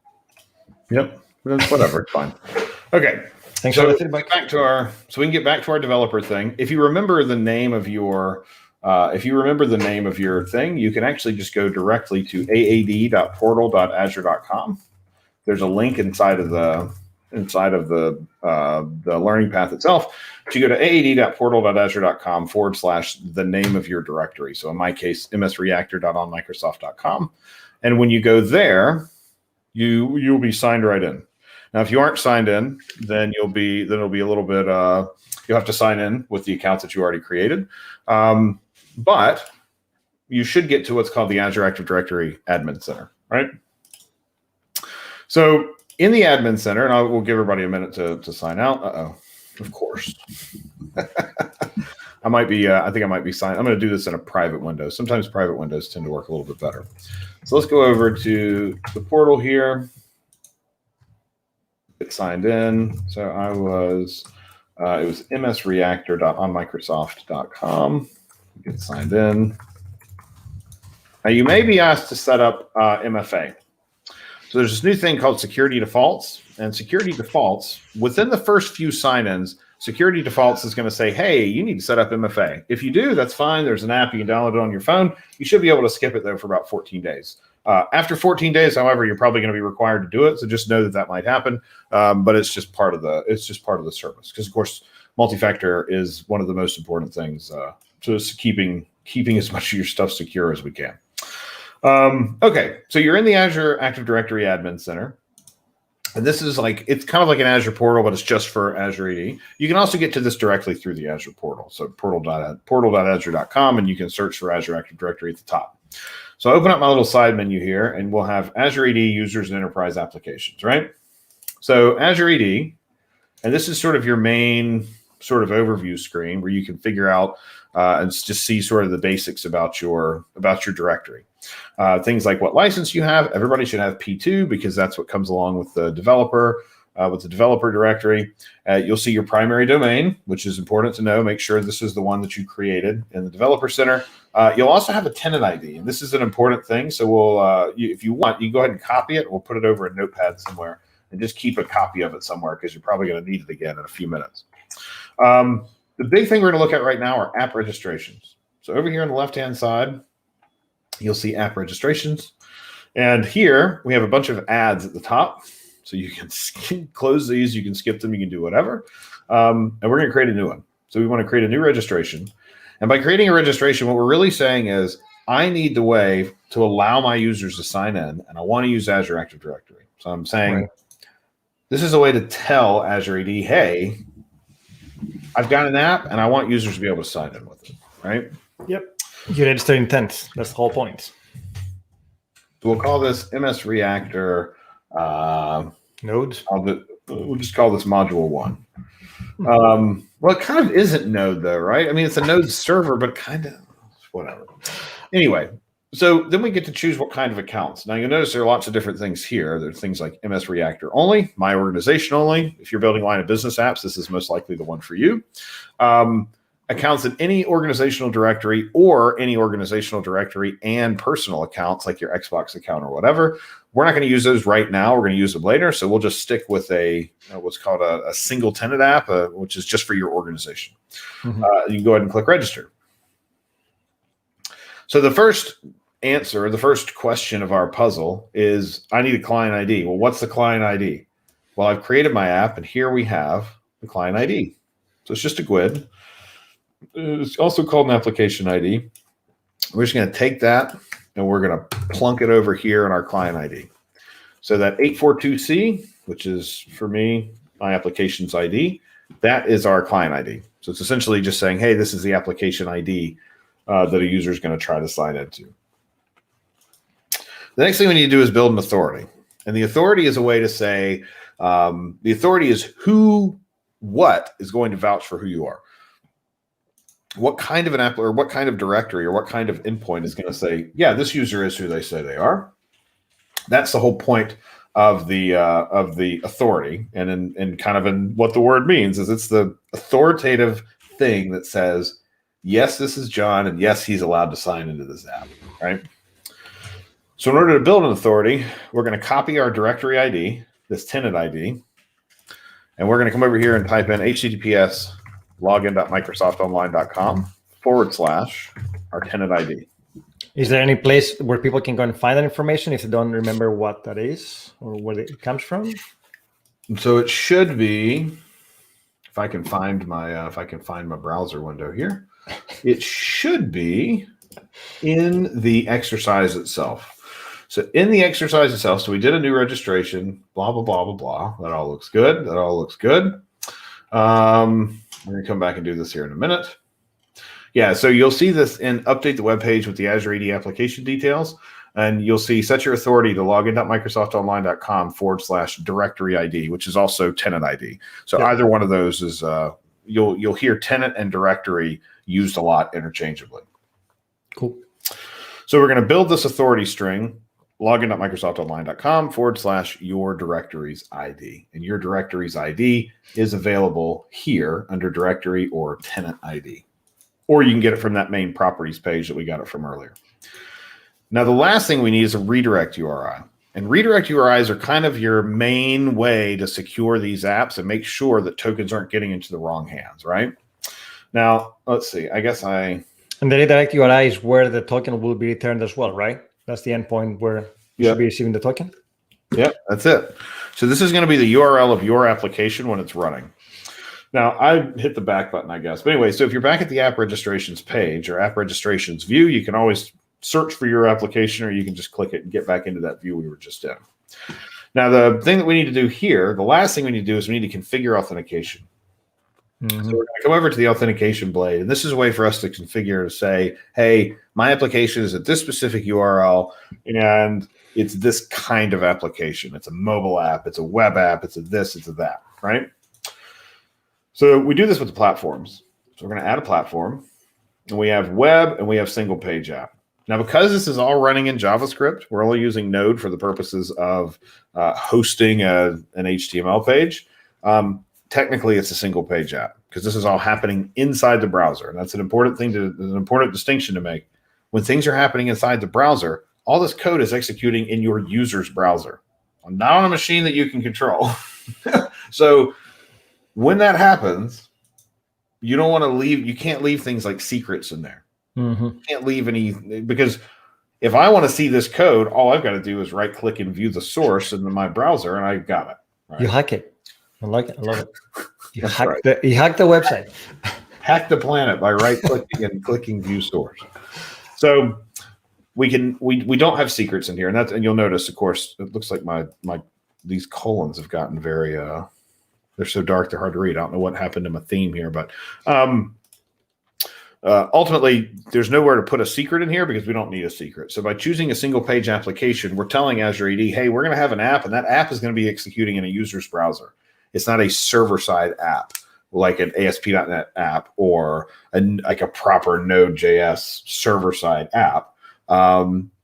Yep. Whatever. It's fine. Okay. Thanks So for we can get back to our developer thing. If you remember the name of your thing, you can actually just go directly to aad.portal.azure.com. There's a link inside of the learning path itself. So you go to aad.portal.azure.com / the name of your directory. So in my case, msreactor.onmicrosoft.com. And when you go there, you'll be signed right in. Now, if you aren't signed in, then it'll be a little bit. You'll have to sign in with the accounts that you already created. But you should get to what's called the Azure Active Directory Admin Center, right? So in the Admin Center, and we'll give everybody a minute to sign out. Of course. I think I might be signed. I'm going to do this in a private window. Sometimes private windows tend to work a little bit better. So let's go over to the portal here. Get signed in. So it was msreactor.onmicrosoft.com. Get signed in. Now you may be asked to set up MFA. So there's this new thing called security defaults, and security defaults within the first few sign-ins, security defaults is going to say, hey, you need to set up MFA. If you do, that's fine. There's an app. You can download it on your phone. You should be able to skip it, though, for about 14 days. After 14 days, however, you're probably going to be required to do it. So just know that might happen. But it's just part of the service. Because, of course, multi-factor is one of the most important things to keeping as much of your stuff secure as we can. Okay, so you're in the Azure Active Directory Admin Center. And this is it's kind of like an Azure portal, but it's just for Azure AD. You can also get to this directly through the Azure portal. So portal.azure.com, and you can search for Azure Active Directory at the top. So I open up my little side menu here, and we'll have Azure AD users and enterprise applications, right? So Azure AD, and this is sort of your main sort of overview screen where you can figure out and just see sort of the basics about your directory. Things like what license you have. Everybody should have P2 because that's what comes along with the developer directory. You'll see your primary domain, which is important to know. Make sure this is the one that you created in the developer center. You'll also have a tenant ID, and this is an important thing. So we'll, if you want, you can go ahead and copy it. We'll put it over a notepad somewhere and just keep a copy of it somewhere because you're probably going to need it again in a few minutes. The big thing we're going to look at right now are app registrations. So over here on the left-hand side, you'll see app registrations. And here we have a bunch of ads at the top. So you can close these, you can skip them, you can do whatever. And we're going to create a new one. So we want to create a new registration. And by creating a registration, what we're really saying is I need the way to allow my users to sign in, and I want to use Azure Active Directory. So I'm saying this is a way to tell Azure AD, hey, I've got an app and I want users to be able to sign in with it, right? Yep. You register intent. That's the whole point. So we'll call this MS Reactor Node. We'll just call this module 1. Well, it kind of isn't Node though, right? I mean, it's a Node server, but kind of whatever. Anyway, so then we get to choose what kind of accounts. Now you'll notice there are lots of different things here. There's things like MS Reactor only, my organization only. If you're building line of business apps, this is most likely the one for you. Accounts in any organizational directory or any organizational directory and personal accounts like your Xbox account or whatever. We're not going to use those right now. We're going to use them later. So we'll just stick with what's called a single tenant app, which is just for your organization. Mm-hmm. You can go ahead and click register. So the first answer, the first question of our puzzle is I need a client ID. Well, what's the client ID? Well, I've created my app and here we have the client ID. So it's just a GUID. It's also called an application ID. We're just going to take that and we're going to plunk it over here in our client ID. So that 842C, which is for me, my application's ID, that is our client ID. So it's essentially just saying, hey, this is the application ID that a user is going to try to sign into. The next thing we need to do is build an authority. And the authority is a way to say, the authority is what is going to vouch for who you are. What kind of an app or what kind of directory or what kind of endpoint is going to say, yeah, this user is who they say they are. That's the whole point of the authority, and in kind of in what the word means is it's the authoritative thing that says, yes, this is John, and yes, he's allowed to sign into this app, right? So in order to build an authority, we're going to copy our directory ID, this tenant ID, and we're going to come over here and type in https login.microsoftonline.com / our tenant ID. Is there any place where people can go and find that information if they don't remember what that is or where it comes from? So it should be, if I can find my browser window here, it should be in the exercise itself. So in the exercise itself, so we did a new registration, blah, blah, blah, blah, blah. That all looks good. That all looks good. We're going to come back and do this here in a minute. Yeah, so you'll see this in update the web page with the Azure AD application details, and you'll see set your authority to login.microsoftonline.com / directory ID, which is also tenant ID. So either one of those is you'll hear tenant and directory used a lot interchangeably. Cool. So we're going to build this authority string, login.microsoftonline.com / your directory's ID. And your directory's ID is available here under directory or tenant ID. Or you can get it from that main properties page that we got it from earlier. Now, the last thing we need is a redirect URI. And redirect URIs are kind of your main way to secure these apps and make sure that tokens aren't getting into the wrong hands, right? Now, let's see. I guess And the redirect URI is where the token will be returned as well, right? That's the endpoint where you should be receiving the token? Yep, that's it. So this is going to be the URL of your application when it's running. Now, I hit the back button, I guess. But anyway, so if you're back at the app registrations page or app registrations view, you can always search for your application, or you can just click it and get back into that view we were just in. Now, the thing that we need to do here, the last thing we need to do is we need to configure authentication. So we're going to come over to the authentication blade, and this is a way for us to configure to say, hey, my application is at this specific URL, and it's this kind of application. It's a mobile app, it's a web app, it's a this, it's a that, right? So we do this with the platforms. So we're going to add a platform, and we have web and we have single page app. Now, because this is all running in JavaScript, we're only using Node for the purposes of hosting an HTML page. Technically, it's a single page app because this is all happening inside the browser. And that's an important an important distinction to make. When things are happening inside the browser, all this code is executing in your user's browser, not on a machine that you can control. So when that happens, you don't want to you can't leave things like secrets in there. You can't leave any, because if I want to see this code, all I've got to do is right click and view the source in my browser, and I've got it. Right? You hack it. I like it. I love it. You hack the website. Hack the planet by right clicking and clicking view source. So we don't have secrets in here, and you'll notice, of course, it looks like these colons have gotten very they're so dark they're hard to read. I don't know what happened to my theme here, but ultimately, there's nowhere to put a secret in here because we don't need a secret. So by choosing a single page application, we're telling Azure AD, hey, we're going to have an app, and that app is going to be executing in a user's browser. It's not a server-side app like an ASP.NET app or like a proper Node.js server-side app.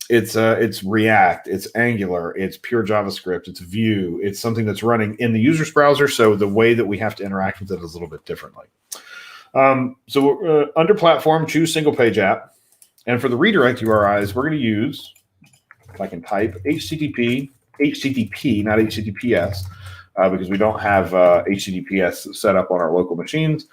It's React, it's Angular, it's pure JavaScript, it's Vue. It's something that's running in the user's browser, so the way that we have to interact with it is a little bit differently. So under platform, choose single page app. And for the redirect URIs, we're going to use, if I can type, HTTP, not HTTPS, because we don't have HTTPS set up on our local machines.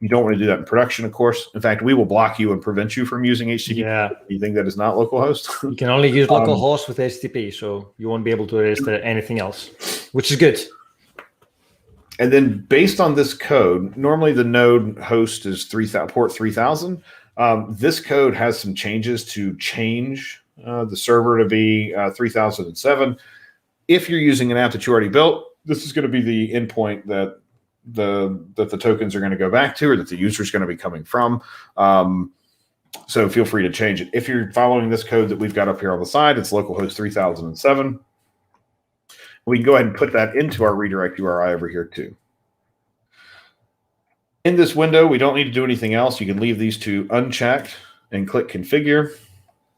You don't want to do that in production, of course. In fact, we will block you and prevent you from using HTTP. Anything that is not localhost. You can only use localhost with HTTP, so you won't be able to register anything else, which is good. And then based on this code, normally the node host is port 3000. This code has some changes to change the server to be 3007. If you're using an app that you already built, this is going to be the endpoint that the tokens are going to go back to, or that the user is going to be coming from. So feel free to change it. If you're following this code that we've got up here on the side, it's localhost 3007. We can go ahead and put that into our redirect URI over here too. In this window, we don't need to do anything else. You can leave these two unchecked and click configure.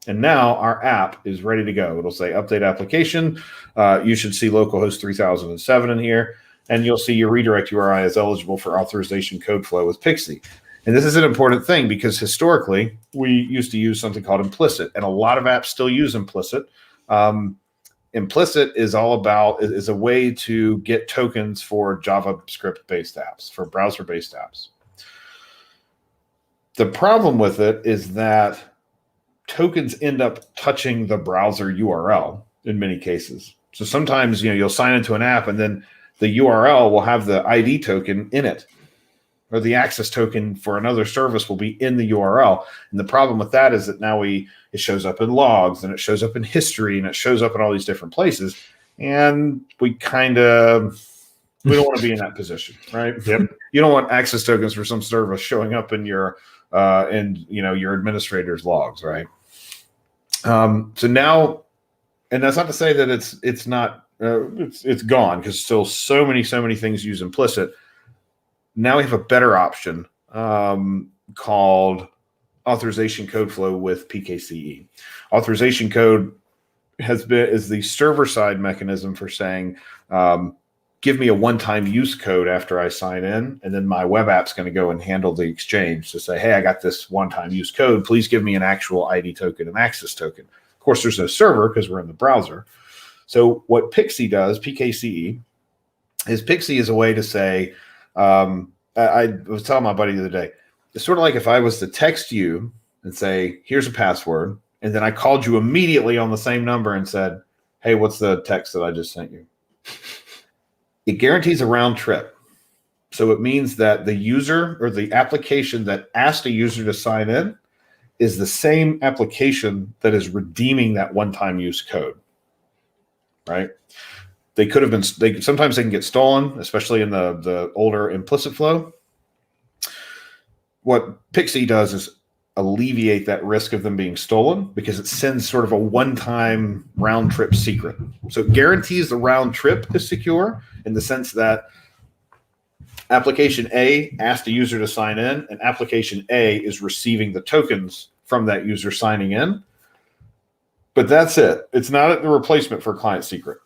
And now our app is ready to go. It'll say update application. You should see localhost 3007 in here, and you'll see your redirect URI is eligible for authorization code flow with Pixie. And this is an important thing because historically we used to use something called implicit, and a lot of apps still use implicit. Implicit is a way to get tokens for JavaScript-based apps, for browser-based apps. The problem with it is that tokens end up touching the browser URL in many cases. So sometimes, you'll sign into an app and then the URL will have the ID token in it, or the access token for another service will be in the URL. And the problem with that is that now it shows up in logs, and it shows up in history, and it shows up in all these different places. And we don't want to be in that position, right? Yep. You don't want access tokens for some service showing up in your your administrator's logs, right? So now, and that's not to say that it's not it's gone, because still so many things use implicit. Now we have a better option called authorization code flow with PKCE. Authorization code is the server side mechanism for saying, give me a one-time use code after I sign in, and then my web app's going to go and handle the exchange to say, hey, I got this one-time use code. Please give me an actual ID token and access token. Of course, there's no server because we're in the browser. So what Pixie does, PKCE, is a way to say, I was telling my buddy the other day, it's sort of like if I was to text you and say, here's a password, and then I called you immediately on the same number and said, hey, what's the text that I just sent you? It guarantees a round trip. So it means that the user or the application that asked a user to sign in is the same application that is redeeming that one-time use code, right? They could have been, sometimes they can get stolen, especially in the older implicit flow. What Pixie does is alleviate that risk of them being stolen, because it sends sort of a one-time round trip secret. So it guarantees the round trip is secure in the sense that application A asked a user to sign in, and application A is receiving the tokens from that user signing in. But that's it. It's not the replacement for client secret.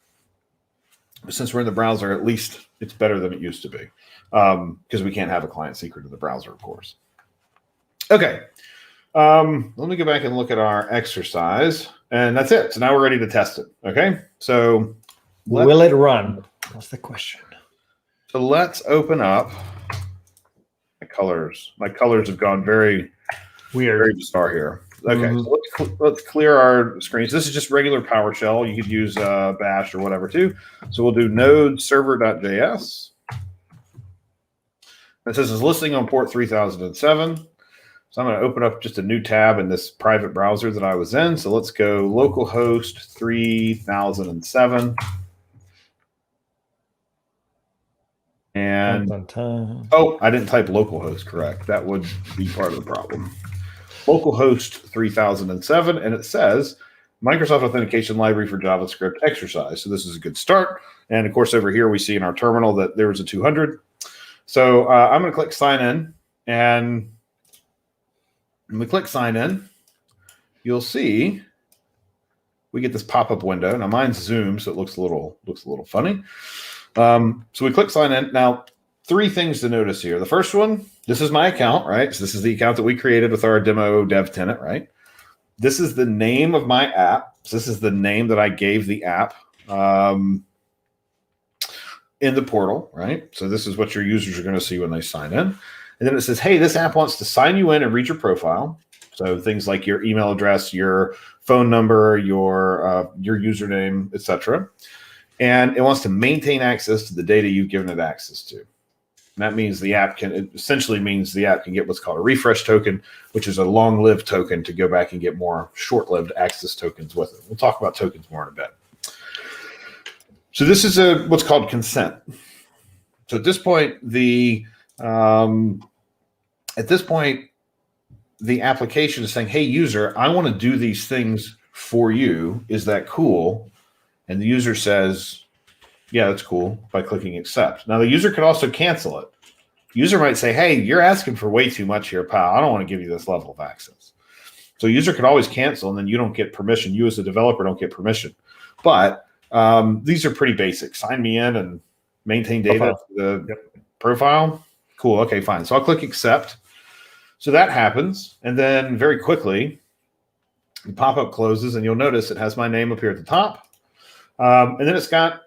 Since we're in the browser, at least it's better than it used to be, because we can't have a client secret in the browser, of course. Okay. Let me go back and look at our exercise, and that's it. So now we're ready to test it. Okay. So will it run? That's the question. So let's open up my colors. My colors have gone very weird, very bizarre here. Okay. So let's clear our screens. This is just regular PowerShell. You could use Bash or whatever too. So we'll do node server.js. It says it's listening on port 3007. So I'm going to open up just a new tab in this private browser that I was in. So let's go localhost 3007. And oh, I didn't type localhost correct. That would be part of the problem. Localhost 3007, and it says Microsoft Authentication Library for JavaScript exercise. So this is a good start. And of course, over here we see in our terminal that there was a 200. So I'm going to click sign in, and when we click sign in, you'll see we get this pop-up window. Now mine's zoomed, so it looks a little funny. So we click sign in. Now, three things to notice here. The first one, this is my account, right? So this is the account that we created with our demo dev tenant, right? This is the name of my app. So this is the name that I gave the app in the portal, right? So this is what your users are going to see when they sign in. And then it says, hey, this app wants to sign you in and read your profile. So things like your email address, your phone number, your username, etc. And it wants to maintain access to the data you've given it access to. And that means it essentially means the app can get what's called a refresh token, which is a long-lived token to go back and get more short-lived access tokens with it. We'll talk about tokens more in a bit. So this is what's called consent. So at this point, the application is saying, hey, user, I want to do these things for you. Is that cool? And the user says, yeah, that's cool, by clicking accept. Now, the user could also cancel it. The user might say, hey, you're asking for way too much here, pal. I don't want to give you this level of access. So user could always cancel, and then you don't get permission. You as a developer don't get permission. But these are pretty basic. Sign me in and maintain data, profile. Cool, okay, fine. So I'll click accept. So that happens, and then very quickly, the pop-up closes, and you'll notice it has my name up here at the top. And then it's got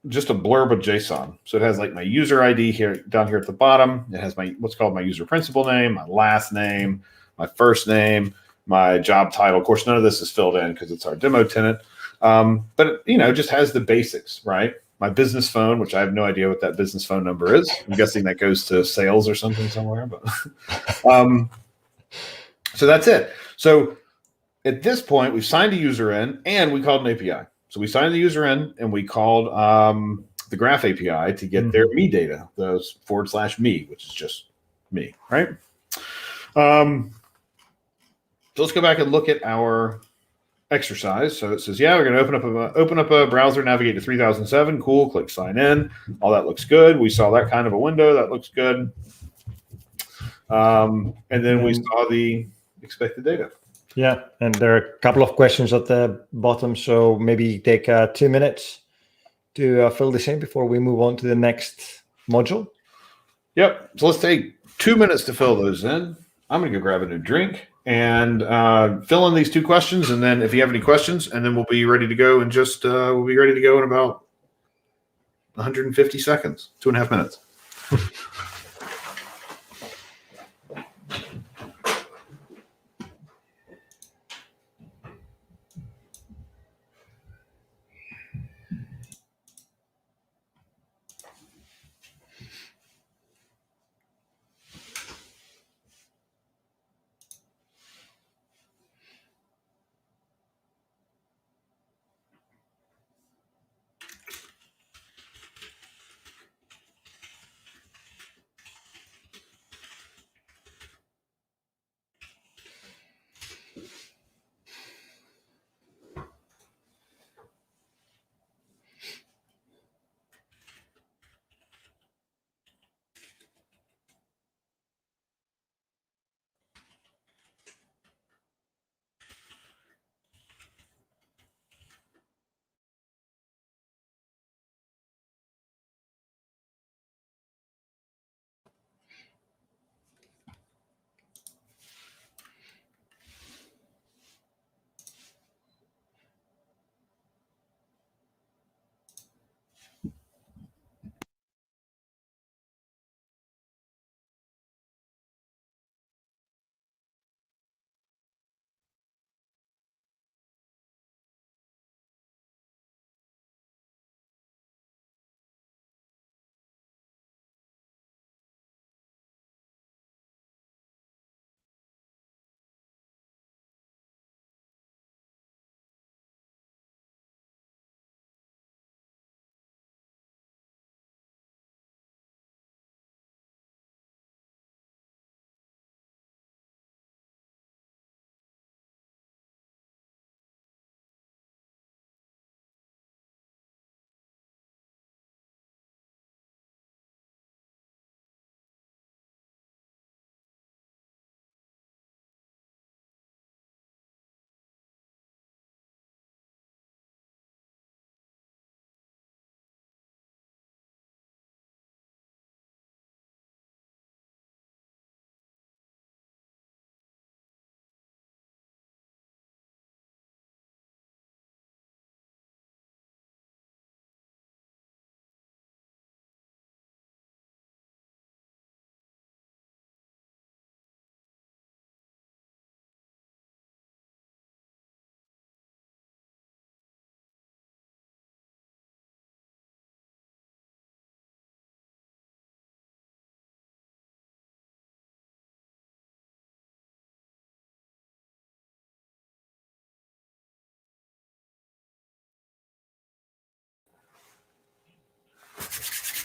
just a blurb of JSON. So it has like my user ID here down here at the bottom. It has my what's called my user principal name, my last name, my first name, my job title. Of course, none of this is filled in because it's our demo tenant. But it, just has the basics, right? My business phone, which I have no idea what that business phone number is. I'm guessing that goes to sales or something somewhere. But so that's it. So at this point, we've signed a user in, and we called an API. So we signed the user in, and we called the Graph API to get their me data, those /me, which is just me, right? So let's go back and look at our exercise. So it says, yeah, we're going to open up a browser, navigate to 3007. Cool. Click sign in. All that looks good. We saw that kind of a window. That looks good. And then we saw the expected data. Yeah, and there are a couple of questions at the bottom, so maybe take 2 minutes to fill this in before we move on to the next module. Yep. So let's take 2 minutes to fill those in. I'm going to go grab a new drink and fill in these 2 questions, and then if you have any questions, and then we'll be ready to go in in about 150 seconds, 2.5 minutes.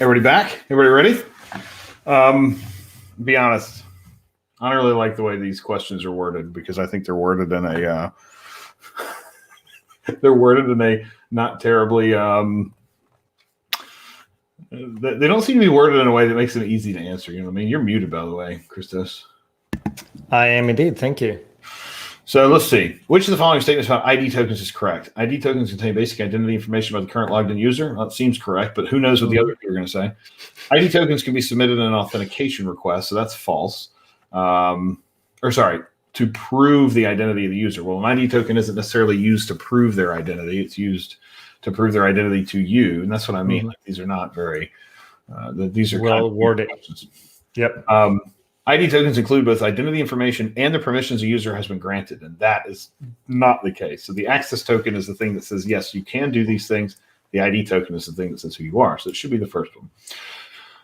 Everybody back? Everybody ready? Be honest. I don't really like the way these questions are worded because I think they're worded in a not terribly they don't seem to be worded in a way that makes it easy to answer. You know what I mean? You're muted, by the way, Christos. I am indeed. Thank you. So let's see. Which of the following statements about ID tokens is correct? ID tokens contain basic identity information about the current logged in user. That seems correct, but who knows what the other two are going to say? ID tokens can be submitted in an authentication request, so that's false. To prove the identity of the user. Well, an ID token isn't necessarily used to prove their identity. It's used to prove their identity to you, and that's what I mean. Like, these are not very. These are well worded. Yep. ID tokens include both identity information and the permissions a user has been granted, and that is not the case. So the access token is the thing that says, yes, you can do these things. The ID token is the thing that says who you are. So it should be the first one.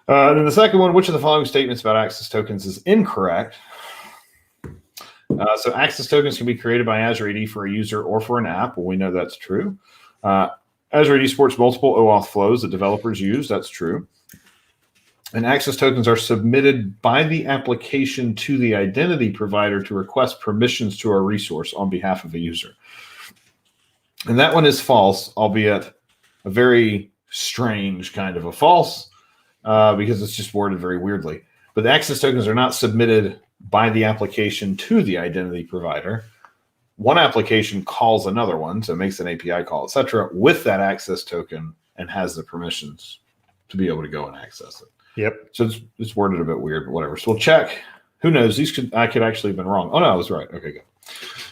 Then the second one, which of the following statements about access tokens is incorrect? So access tokens can be created by Azure AD for a user or for an app. Well, we know that's true. Azure AD supports multiple OAuth flows that developers use. That's true. And access tokens are submitted by the application to the identity provider to request permissions to a resource on behalf of a user. And that one is false, albeit a very strange kind of a false, because it's just worded very weirdly. But the access tokens are not submitted by the application to the identity provider. One application calls another one, so it makes an API call, etc., with that access token and has the permissions to be able to go and access it. Yep. So it's worded a bit weird, but whatever. So we'll check. Who knows? I could actually have been wrong. Oh no, I was right. Okay, good.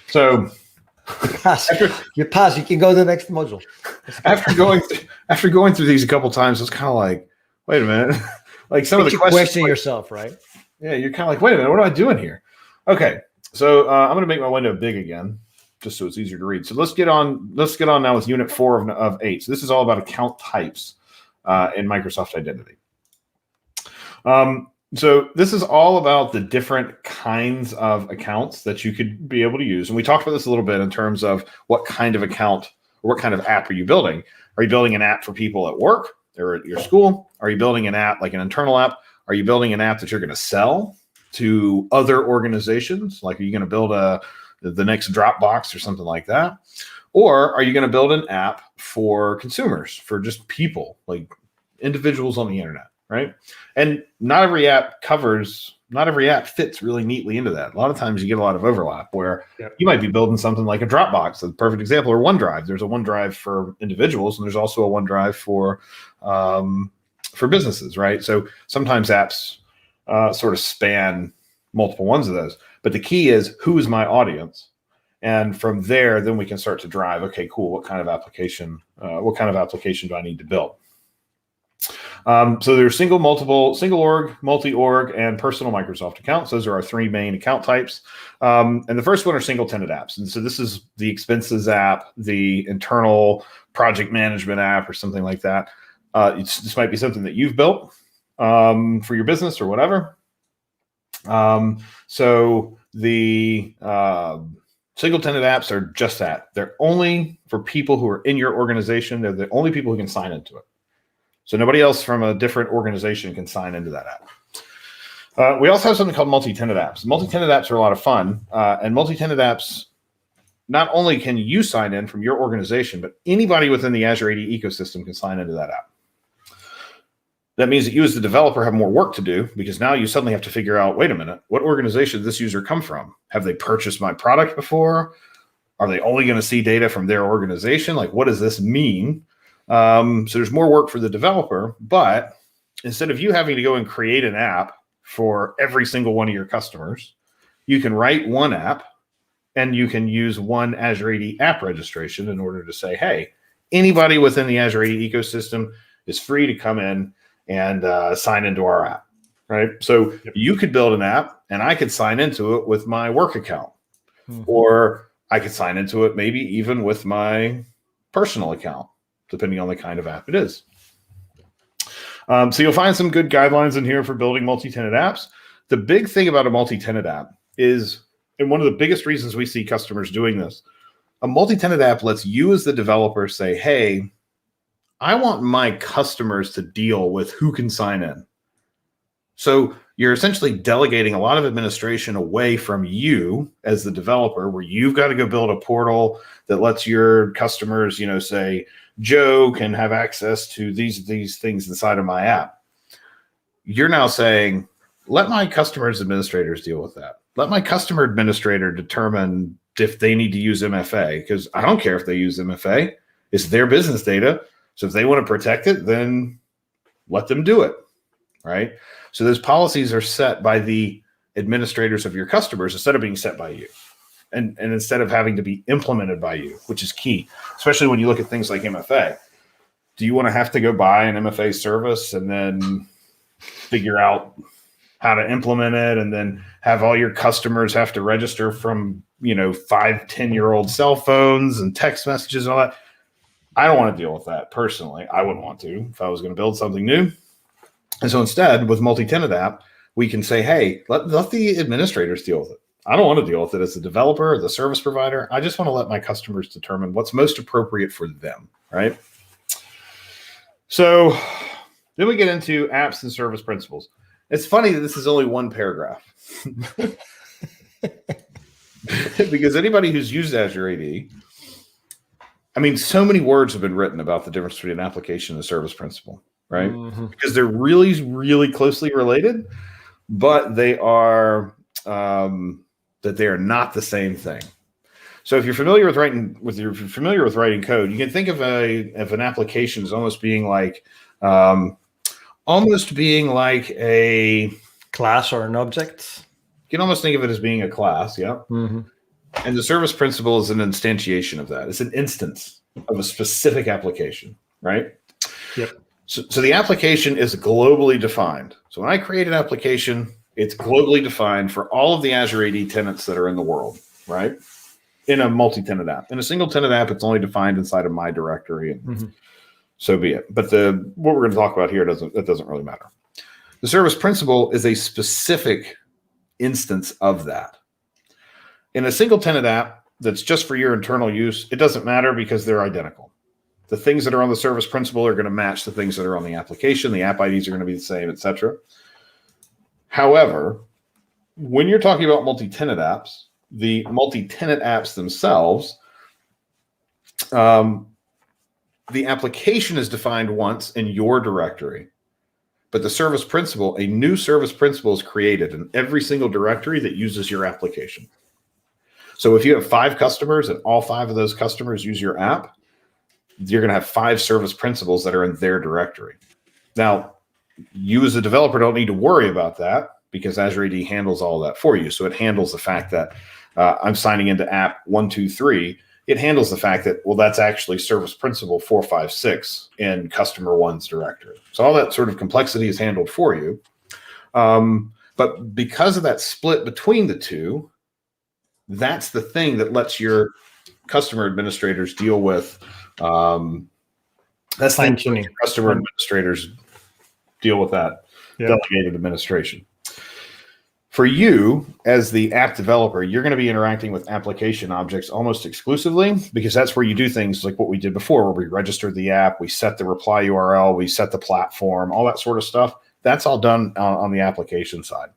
So you pass. You can go to the next module. After going through these a couple times, it's kind of like, wait a minute. Like some of the questions. Question yourself, right? Yeah, you're kind of like, wait a minute, what am I doing here? Okay, so I'm going to make my window big again, just so it's easier to read. So let's get on now with Unit 4 of 8. So this is all about account types in Microsoft Identity. So this is all about the different kinds of accounts that you could be able to use. And we talked about this a little bit in terms of what kind of account or what kind of app are you building? Are you building an app for people at work or at your school? Are you building an app like an internal app? Are you building an app that you're going to sell to other organizations? Like, are you going to build the next Dropbox or something like that? Or are you going to build an app for consumers, for just people, like individuals on the internet, right? And not every app fits really neatly into that. A lot of times you get a lot of overlap where you might be building something like a Dropbox, a perfect example, or OneDrive. There's a OneDrive for individuals, and there's also a OneDrive for businesses, right? So sometimes apps sort of span multiple ones of those. But the key is, who is my audience? And from there, then we can start to drive, okay, cool, what kind of application do I need to build? So there's single org, multi-org, and personal Microsoft accounts. Those are our three main account types. And the first one are single tenant apps. And so this is the expenses app, the internal project management app, or something like that. This might be something that you've built for your business or whatever. So the single tenant apps are just that. They're only for people who are in your organization. They're the only people who can sign into it. So nobody else from a different organization can sign into that app. We also have something called multi-tenant apps. Multi-tenant apps are a lot of fun. And multi-tenant apps, not only can you sign in from your organization, but anybody within the Azure AD ecosystem can sign into that app. That means that you as the developer have more work to do, because now you suddenly have to figure out, wait a minute, what organization did this user come from? Have they purchased my product before? Are they only going to see data from their organization? Like, what does this mean? So there's more work for the developer, but instead of you having to go and create an app for every single one of your customers, you can write one app and you can use one Azure AD app registration in order to say, hey, anybody within the Azure AD ecosystem is free to come in and sign into our app, right? So you could build an app and I could sign into it with my work account, or I could sign into it maybe even with my personal account, depending on the kind of app it is. So you'll find some good guidelines in here for building multi-tenant apps. The big thing about a multi-tenant app is, and one of the biggest reasons we see customers doing this, a multi-tenant app lets you as the developer say, hey, I want my customers to deal with who can sign in. So you're essentially delegating a lot of administration away from you as the developer, where you've got to go build a portal that lets your customers, say Joe can have access to these things inside of my app. You're now saying, let my customers administrators deal with that. Let my customer administrator determine if they need to use MFA, because I don't care if they use MFA. It's their business data. So if they want to protect it, then let them do it, right? So those policies are set by the administrators of your customers instead of being set by you, and instead of having to be implemented by you, which is key, especially when you look at things like MFA. Do you want to have to go buy an MFA service and then figure out how to implement it, and then have all your customers have to register from 5-10-year-old cell phones and text messages and all that? I don't want to deal with that personally. I wouldn't want to if I was going to build something new. And so instead, with multi-tenant app, we can say, hey, let the administrators deal with it. I don't want to deal with it as the developer or the service provider. I just want to let my customers determine what's most appropriate for them, right? So then we get into apps and service principles. It's funny that this is only one paragraph. Because anybody who's used Azure AD, so many words have been written about the difference between an application and a service principal, right? Mm-hmm. Because they're really, really closely related, but they are not the same thing. So if you're familiar with writing code, you can think of an application as almost being like a class or an object. You can almost think of it as being a class, yeah. Mm-hmm. And the service principal is an instantiation of that. It's an instance of a specific application, right? Yep. So the application is globally defined. So when I create an application, it's globally defined for all of the Azure AD tenants that are in the world, right? In a multi-tenant app. In a single tenant app, it's only defined inside of my directory, and so be it. But what we're going to talk about here doesn't really matter. The service principal is a specific instance of that. In a single tenant app that's just for your internal use, it doesn't matter because they're identical. The things that are on the service principal are going to match the things that are on the application. The app IDs are going to be the same, etc. However, when you're talking about multi-tenant apps, the multi-tenant apps themselves, the application is defined once in your directory, but the service principal, a new service principal is created in every single directory that uses your application. So if you have 5 customers and all 5 of those customers use your app, you're going to have 5 service principals that are in their directory. Now, you as a developer don't need to worry about that because Azure AD handles all of that for you. So it handles the fact that I'm signing into app 123. It handles the fact that, well, that's actually service principal 456 in customer one's directory. So all that sort of complexity is handled for you. But because of that split between the two, that's the thing that lets your customer administrators deal with. That's fine-tuning. Customer administrators deal with that delegated administration. For you, as the app developer, you're going to be interacting with application objects almost exclusively because that's where you do things like what we did before, where we registered the app, we set the reply URL, we set the platform, all that sort of stuff. That's all done on the application side.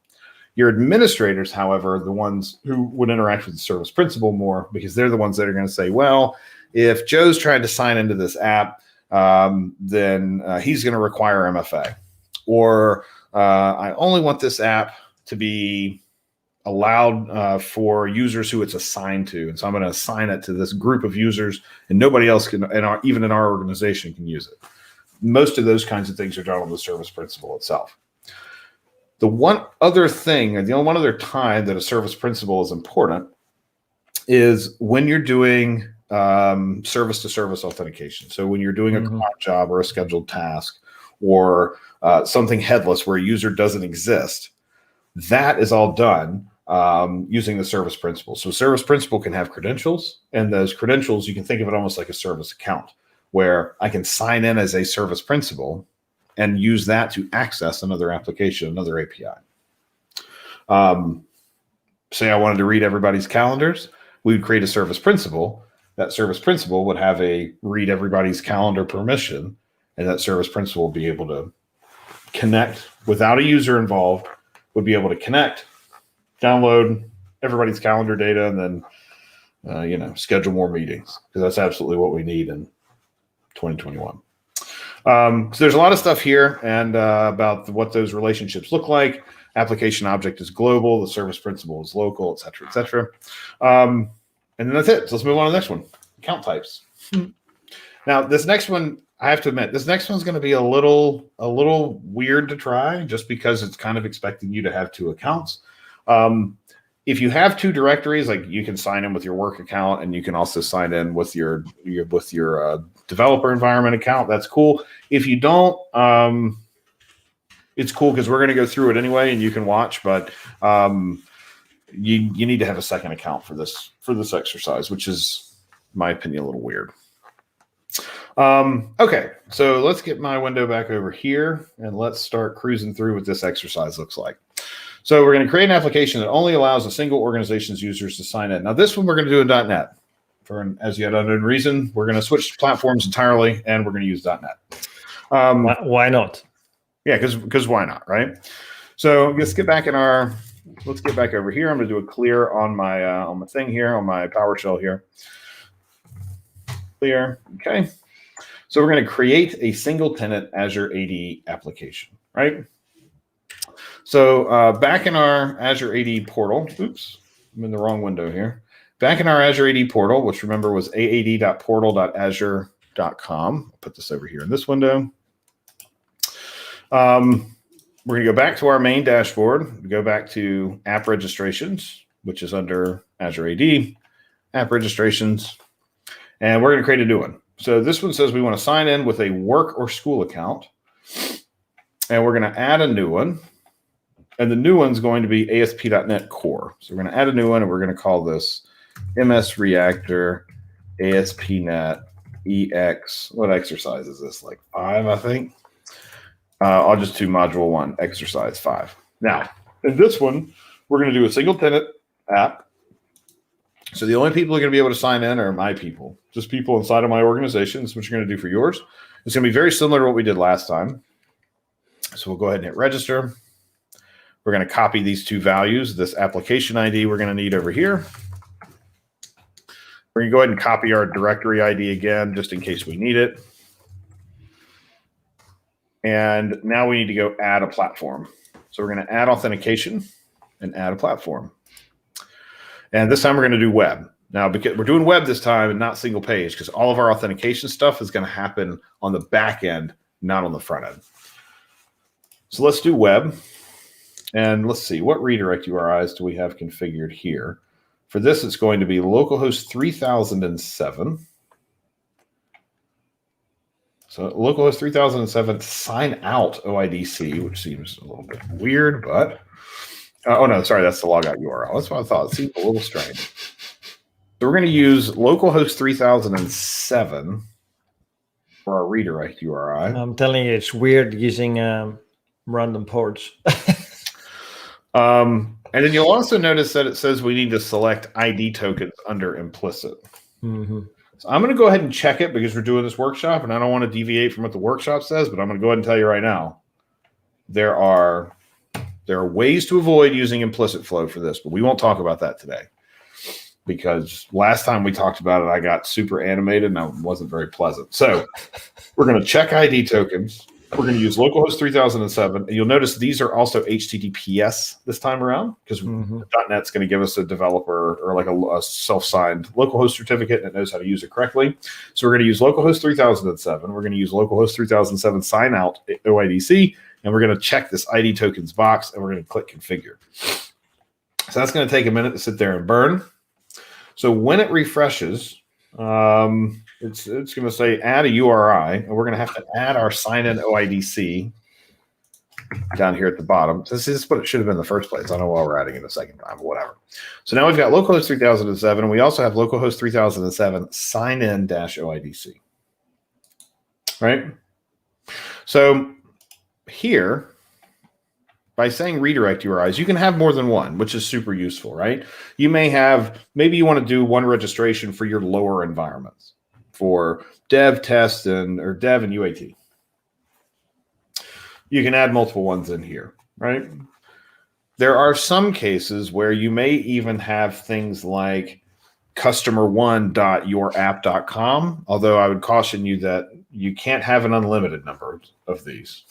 Your administrators, however, are the ones who would interact with the service principal more because they're the ones that are going to say, well, if Joe's trying to sign into this app, then he's going to require MFA. Or I only want this app to be allowed for users who it's assigned to. And so I'm going to assign it to this group of users and nobody else can, even in our organization, can use it. Most of those kinds of things are done on the service principal itself. The one other thing, or the only one other time that a service principal is important is when you're doing service-to-service authentication. So when you're doing a cloud job or a scheduled task or something headless where a user doesn't exist, that is all done using the service principal. So service principal can have credentials, and those credentials, you can think of it almost like a service account, where I can sign in as a service principal and use that to access another application, another API. Say I wanted to read everybody's calendars, we would create a service principal. That service principal would have a read everybody's calendar permission, and that service principal will be able to connect without a user involved, would be able to connect, download everybody's calendar data, and then schedule more meetings, because that's absolutely what we need in 2021. So there's a lot of stuff here and about what those relationships look like. Application object is global, the service principal is local, et cetera, et cetera. And then that's it. So let's move on to the next one, account types. Now, this next one, I have to admit, this next one's going to be a little weird to try, just because it's kind of expecting you to have two accounts. If you have two directories, like you can sign in with your work account, and you can also sign in with your developer environment account. That's cool. If you don't, it's cool, because we're going to go through it anyway, and you can watch. But you need to have a second account for this exercise, which is, in my opinion, a little weird. Okay, so let's get my window back over here, and let's start cruising through what this exercise looks like. So we're going to create an application that only allows a single organization's users to sign in. Now, this one we're going to do in .NET. For an as yet unknown reason, we're going to switch platforms entirely, and we're going to use .NET. Why not? Yeah, because why not, right? So let's get back over here. I'm going to do a clear on my thing here, on my PowerShell here. Clear. Okay. So we're going to create a single tenant Azure AD application, right? So back in our Azure AD portal, oops, I'm in the wrong window here. Back in our Azure AD portal, which remember was aad.portal.azure.com. I'll put this over here in this window. We're going to go back to our main dashboard, go back to app registrations, which is under Azure AD, app registrations, and we're going to create a new one. So this one says we want to sign in with a work or school account, and we're going to add a new one. And the new one's going to be ASP.NET Core. So we're going to add a new one, and we're going to call this MS Reactor ASP.NET EX. What exercise is this? Like 5, I think. I'll just do module 1, exercise 5. Now, in this one, we're going to do a single tenant app. So the only people who are going to be able to sign in are my people, just people inside of my organization. That's what you're going to do for yours. It's going to be very similar to what we did last time. So we'll go ahead and hit register. We're going to copy these two values, this application ID we're going to need over here. We're going to go ahead and copy our directory ID again, just in case we need it. And now we need to go add a platform. So we're going to add authentication and add a platform. And this time we're going to do web. Now, because we're doing web this time and not single page, because all of our authentication stuff is going to happen on the back end, not on the front end. So let's do web. And let's see, what redirect URIs do we have configured here? For this, it's going to be localhost 3007. So localhost 3007, sign out OIDC, which seems a little bit weird, but oh no, sorry, that's the logout URL. That's what I thought. It seemed a little strange. So we're going to use localhost 3007 for our redirect URI. I'm telling you, it's weird using random ports. And then you'll also notice that it says we need to select ID tokens under implicit. Mm-hmm. So I'm going to go ahead and check it because we're doing this workshop, and I don't want to deviate from what the workshop says, but I'm going to go ahead and tell you right now, there are ways to avoid using implicit flow for this, but we won't talk about that today because last time we talked about it, I got super animated and it wasn't very pleasant. So we're going to check ID tokens. We're going to use localhost 3007, and you'll notice these are also HTTPS this time around because .NET's going to give us a developer or like a self-signed localhost certificate that knows how to use it correctly. So we're going to use localhost 3007. We're going to use localhost 3007 sign out OIDC, and we're going to check this ID tokens box, and we're going to click configure. So that's going to take a minute to sit there and burn. So when it refreshes, it's going to say add a URI, and we're going to have to add our sign-in OIDC down here at the bottom. This is what it should have been in the first place. I don't know why we're adding it a second time, but whatever. So now we've got localhost 3007, and we also have localhost 3007 sign-in-OIDC. Right? So here, by saying redirect URIs, you can have more than one, which is super useful, right? You may have, maybe you want to do one registration for your lower environments, for dev, test, or dev and UAT. you can add multiple ones in here, right? There are some cases where you may even have things like customer1.yourapp.com, although I would caution you that you can't have an unlimited number of these.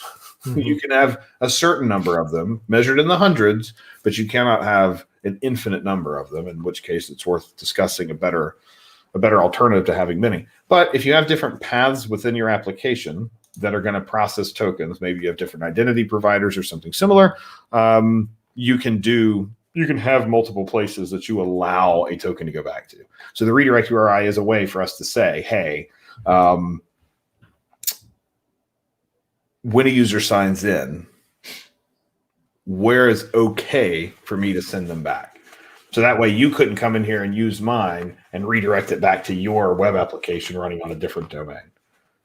Mm-hmm. You can have a certain number of them measured in the hundreds, but you cannot have an infinite number of them, in which case it's worth discussing a better alternative to having many. But if you have different paths within your application that are going to process tokens, maybe you have different identity providers or something similar, you can have multiple places that you allow a token to go back to. So the redirect URI is a way for us to say, hey, when a user signs in, where is okay for me to send them back? So that way you couldn't come in here and use mine and redirect it back to your web application running on a different domain.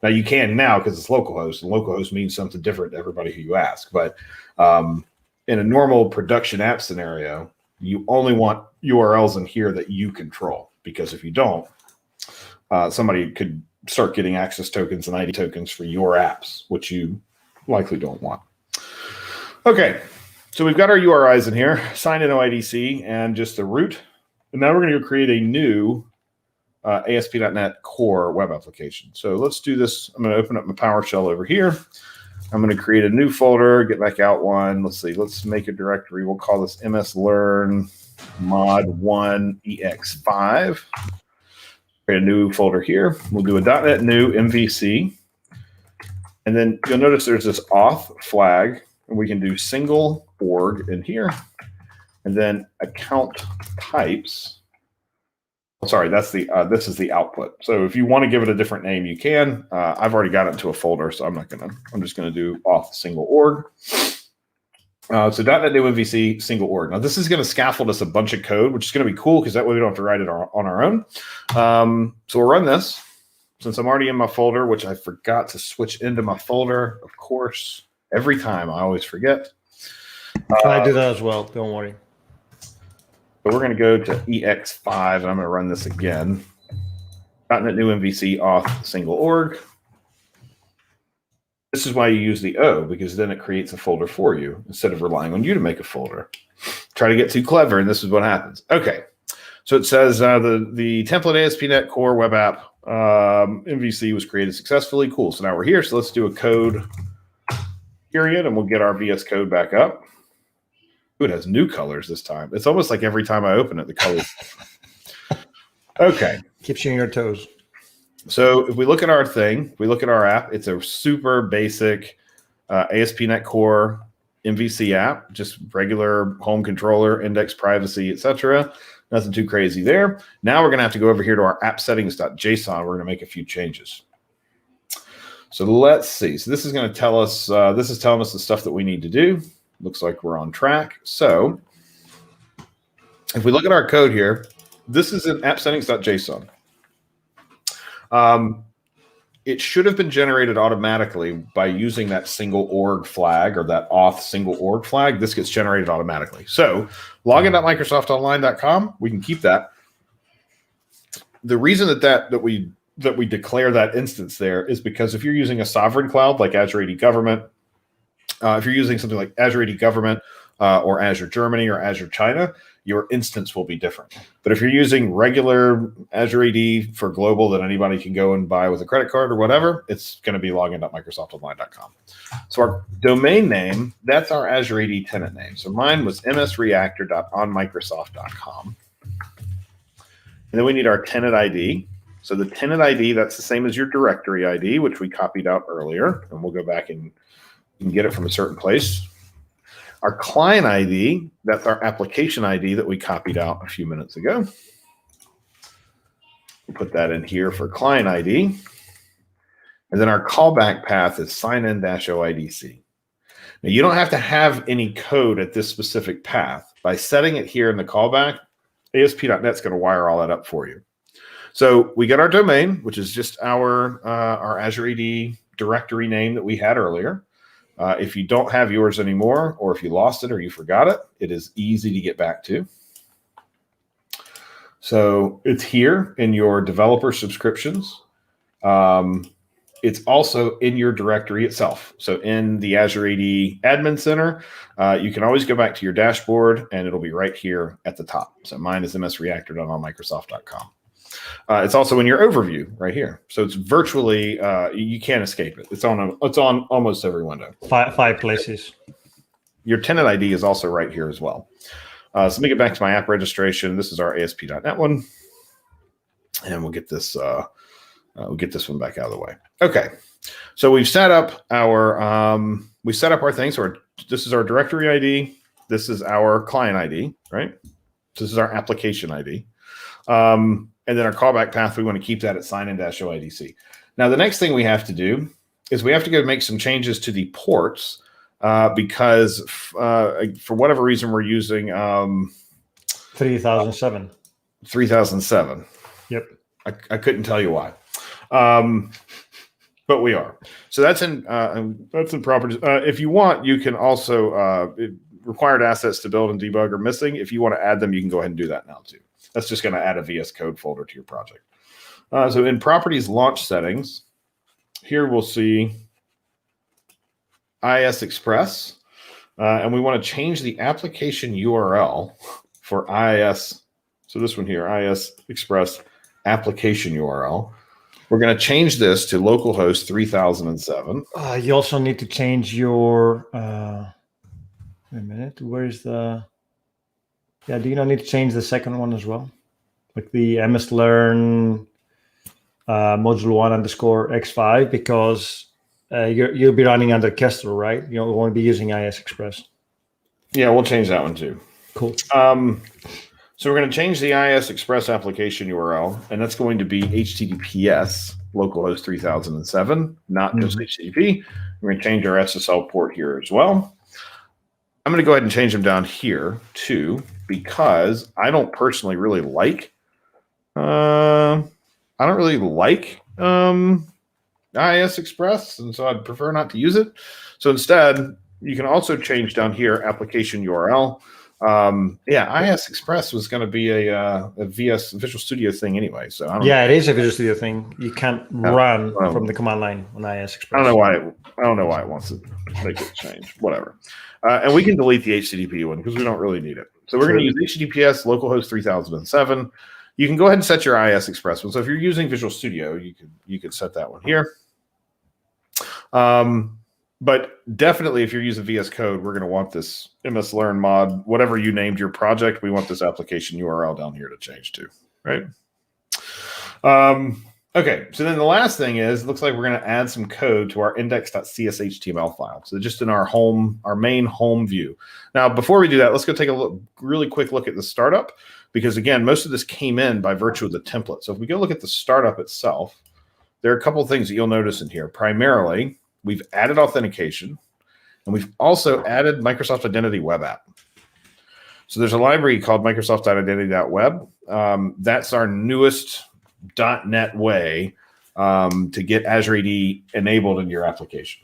Now you can now because it's localhost, and localhost means something different to everybody who you ask. But in a normal production app scenario, you only want URLs in here that you control, because if you don't, somebody could start getting access tokens and ID tokens for your apps, which you likely don't want. Okay, so we've got our URIs in here, sign in OIDC, and just the root. And now we're going to create a new ASP.NET Core web application. So let's do this. I'm going to open up my PowerShell over here. I'm going to create a new folder, get back out one. Let's see, let's make a directory. We'll call this mslearn mod1 ex5. Create a new folder here. We'll do a .NET new MVC. And then you'll notice there's this auth flag, and we can do single org in here. And then account types. Sorry, that's the this is the output. So if you want to give it a different name, you can. I've already got it into a folder, so I'm just gonna do auth single org. So .NET new MVC single org. Now this is gonna scaffold us a bunch of code, which is gonna be cool because that way we don't have to write it on our own. So we'll run this. Since I'm already in my folder, which I forgot to switch into my folder, of course, every time I always forget. I do that as well, don't worry. So we're going to go to EX5, and I'm going to run this again. .NET new MVC auth single org. This is why you use the O, because then it creates a folder for you instead of relying on you to make a folder. Try to get too clever, and this is what happens. Okay, so it says the template ASP.NET Core web app MVC was created successfully. Cool. So now we're here. So let's do a code period, and we'll get our VS Code back up. Ooh, it has new colors this time. It's almost like every time I open it, the colors. Okay. Keeps you on your toes. So if we look at our thing, we look at our app, it's a super basic ASP.NET Core MVC app, just regular home controller, index privacy, etc. Nothing too crazy there. Now we're going to have to go over here to our app settings.json. We're going to make a few changes. So let's see. So this is going to tell us, this is telling us the stuff that we need to do. Looks like we're on track. So if we look at our code here, this is in app settings.json. It should have been generated automatically by using that single org flag or that auth single org flag. This gets generated automatically. So login.microsoftonline.com, we can keep that. The reason that we declare that instance there is because if you're using a sovereign cloud like Azure AD Government, if you're using something like Azure AD Government or Azure Germany or Azure China, your instance will be different. But if you're using regular Azure AD for global that anybody can go and buy with a credit card or whatever, it's going to be login.microsoftonline.com. So our domain name, that's our Azure AD tenant name. So mine was msreactor.onmicrosoft.com. And then we need our tenant ID. So the tenant ID, that's the same as your directory ID, which we copied out earlier. And we'll go back and you can get it from a certain place. Our client ID, that's our application ID that we copied out a few minutes ago. We'll put that in here for client ID. And then our callback path is signin-OIDC. Now, you don't have to have any code at this specific path. By setting it here in the callback, ASP.NET is going to wire all that up for you. So we get our domain, which is just our Azure AD directory name that we had earlier. If you don't have yours anymore, or if you lost it or you forgot it, it is easy to get back to. So it's here in your developer subscriptions. it's also in your directory itself. So in the Azure AD Admin Center, you can always go back to your dashboard, and it'll be right here at the top. So mine is msreactor.allmicrosoft.com. It's also in your overview right here. So it's virtually, you can't escape it. It's on almost every window. Five places. Your tenant ID is also right here as well. So let me get back to my app registration. This is our ASP.NET one, and we'll get this one back out of the way. Okay, so we've set up our things. So this is our directory ID. This is our client ID, right? This is our application ID. And then our callback path, we want to keep that at sign-in-OIDC. Now, the next thing we have to do is we have to go make some changes to the ports because for whatever reason, we're using 3007. 3007. Yep. I couldn't tell you why. But we are. So that's in properties. If you want, you can also required assets to build and debug are missing. If you want to add them, you can go ahead and do that now too. That's just going to add a VS Code folder to your project. So in properties launch settings, here we'll see IIS Express, and we want to change the application URL for IIS. So this one here, IIS Express application URL. We're going to change this to localhost 3007. You also need to change your. Wait a minute. Where's the? Yeah, do you not need to change the second one as well? Like the mslearn module 1 _ x5 because you'll be running under Kestrel, right? You won't be using IIS Express. Yeah, we'll change that one too. Cool. So we're going to change the IIS Express application URL, and that's going to be HTTPS localhost 3007, not just HTTP. We're going to change our SSL port here as well. I'm going to go ahead and change them down here too, because I don't personally really like. I don't really like IIS Express, and so I'd prefer not to use it. So instead, you can also change down here application URL. IIS Express was going to be a VS Visual Studio thing anyway. So I don't know. It is a Visual Studio thing. You can't run from the command line on IIS Express. I don't know why it wants to make it change. Whatever. And we can delete the HTTP one because we don't really need it. So we're going to use HTTPS localhost 3007. You can go ahead and set your IIS Express one. So if you're using Visual Studio, you could set that one here. But definitely, if you're using VS Code, we're going to want this mslearn mod, whatever you named your project. We want this application URL down here to change to, right? Okay, so then the last thing is, it looks like we're going to add some code to our index.cshtml file. So just in our main home view. Now, before we do that, let's go take a really quick look at the startup, because again, most of this came in by virtue of the template. So if we go look at the startup itself, there are a couple of things that you'll notice in here. Primarily, we've added authentication, and we've also added Microsoft Identity Web App. So there's a library called Microsoft.identity.web. That's our newest .NET way to get Azure AD enabled in your application.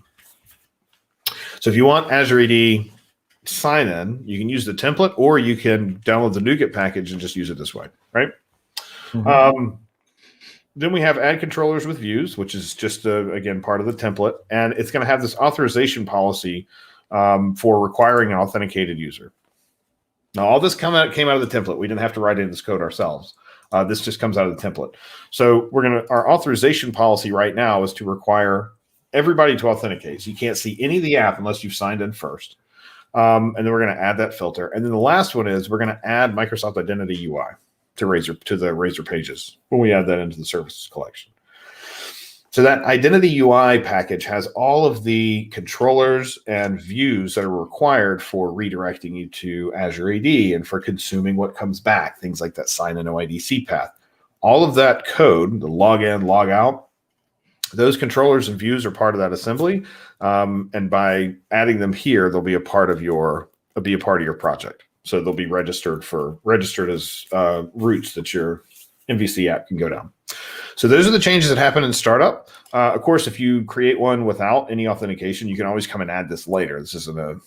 So if you want Azure AD sign-in, you can use the template, or you can download the NuGet package and just use it this way, right? Mm-hmm. Then we have add controllers with views, which is just, again, part of the template. And it's going to have this authorization policy for requiring an authenticated user. Now, all this came out of the template. We didn't have to write in this code ourselves. This just comes out of the template. So our authorization policy right now is to require everybody to authenticate. So you can't see any of the app unless you've signed in first. And then we're going to add that filter. And then the last one is we're going to add Microsoft Identity UI to the Razor pages when we add that into the services collection. So that Identity UI package has all of the controllers and views that are required for redirecting you to Azure AD and for consuming what comes back, things like that sign-in OIDC path. All of that code, the log in, log out, those controllers and views are part of that assembly. And by adding them here, they'll be a part of your project. So they'll be registered as routes that your MVC app can go down. So those are the changes that happen in startup. Of course, if you create one without any authentication, you can always come and add this later. This isn't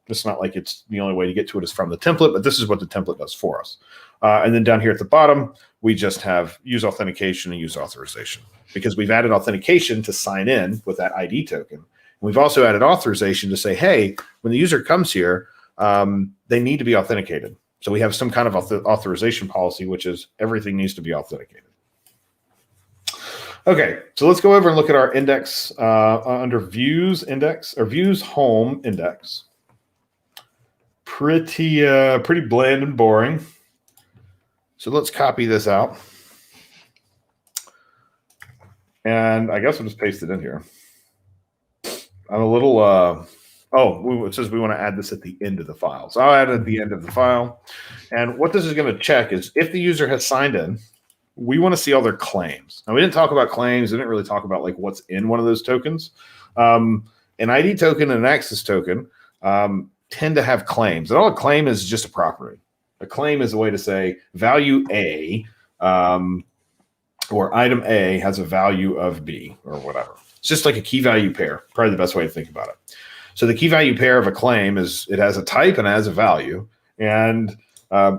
It's not like it's the only way to get to it is from the template, but this is what the template does for us. And then down here at the bottom, we just have use authentication and use authorization, because we've added authentication to sign in with that ID token. And we've also added authorization to say, hey, when the user comes here, they need to be authenticated. So we have some kind of authorization policy, which is everything needs to be authenticated. Okay, so let's go over and look at our index under views index or views home index. Pretty bland and boring. So let's copy this out. And I guess I'll just paste it in here. I'm a little, it says we want to add this at the end of the file. So I'll add it at the end of the file. And what this is going to check is if the user has signed in, we want to see all their claims. Now, we didn't talk about claims. We didn't really talk about like what's in one of those tokens. An ID token and an access token tend to have claims. And all a claim is just a property. A claim is a way to say value A or item A has a value of B or whatever. It's just like a key value pair, probably the best way to think about it. So the key value pair of a claim is it has a type and it has a value. And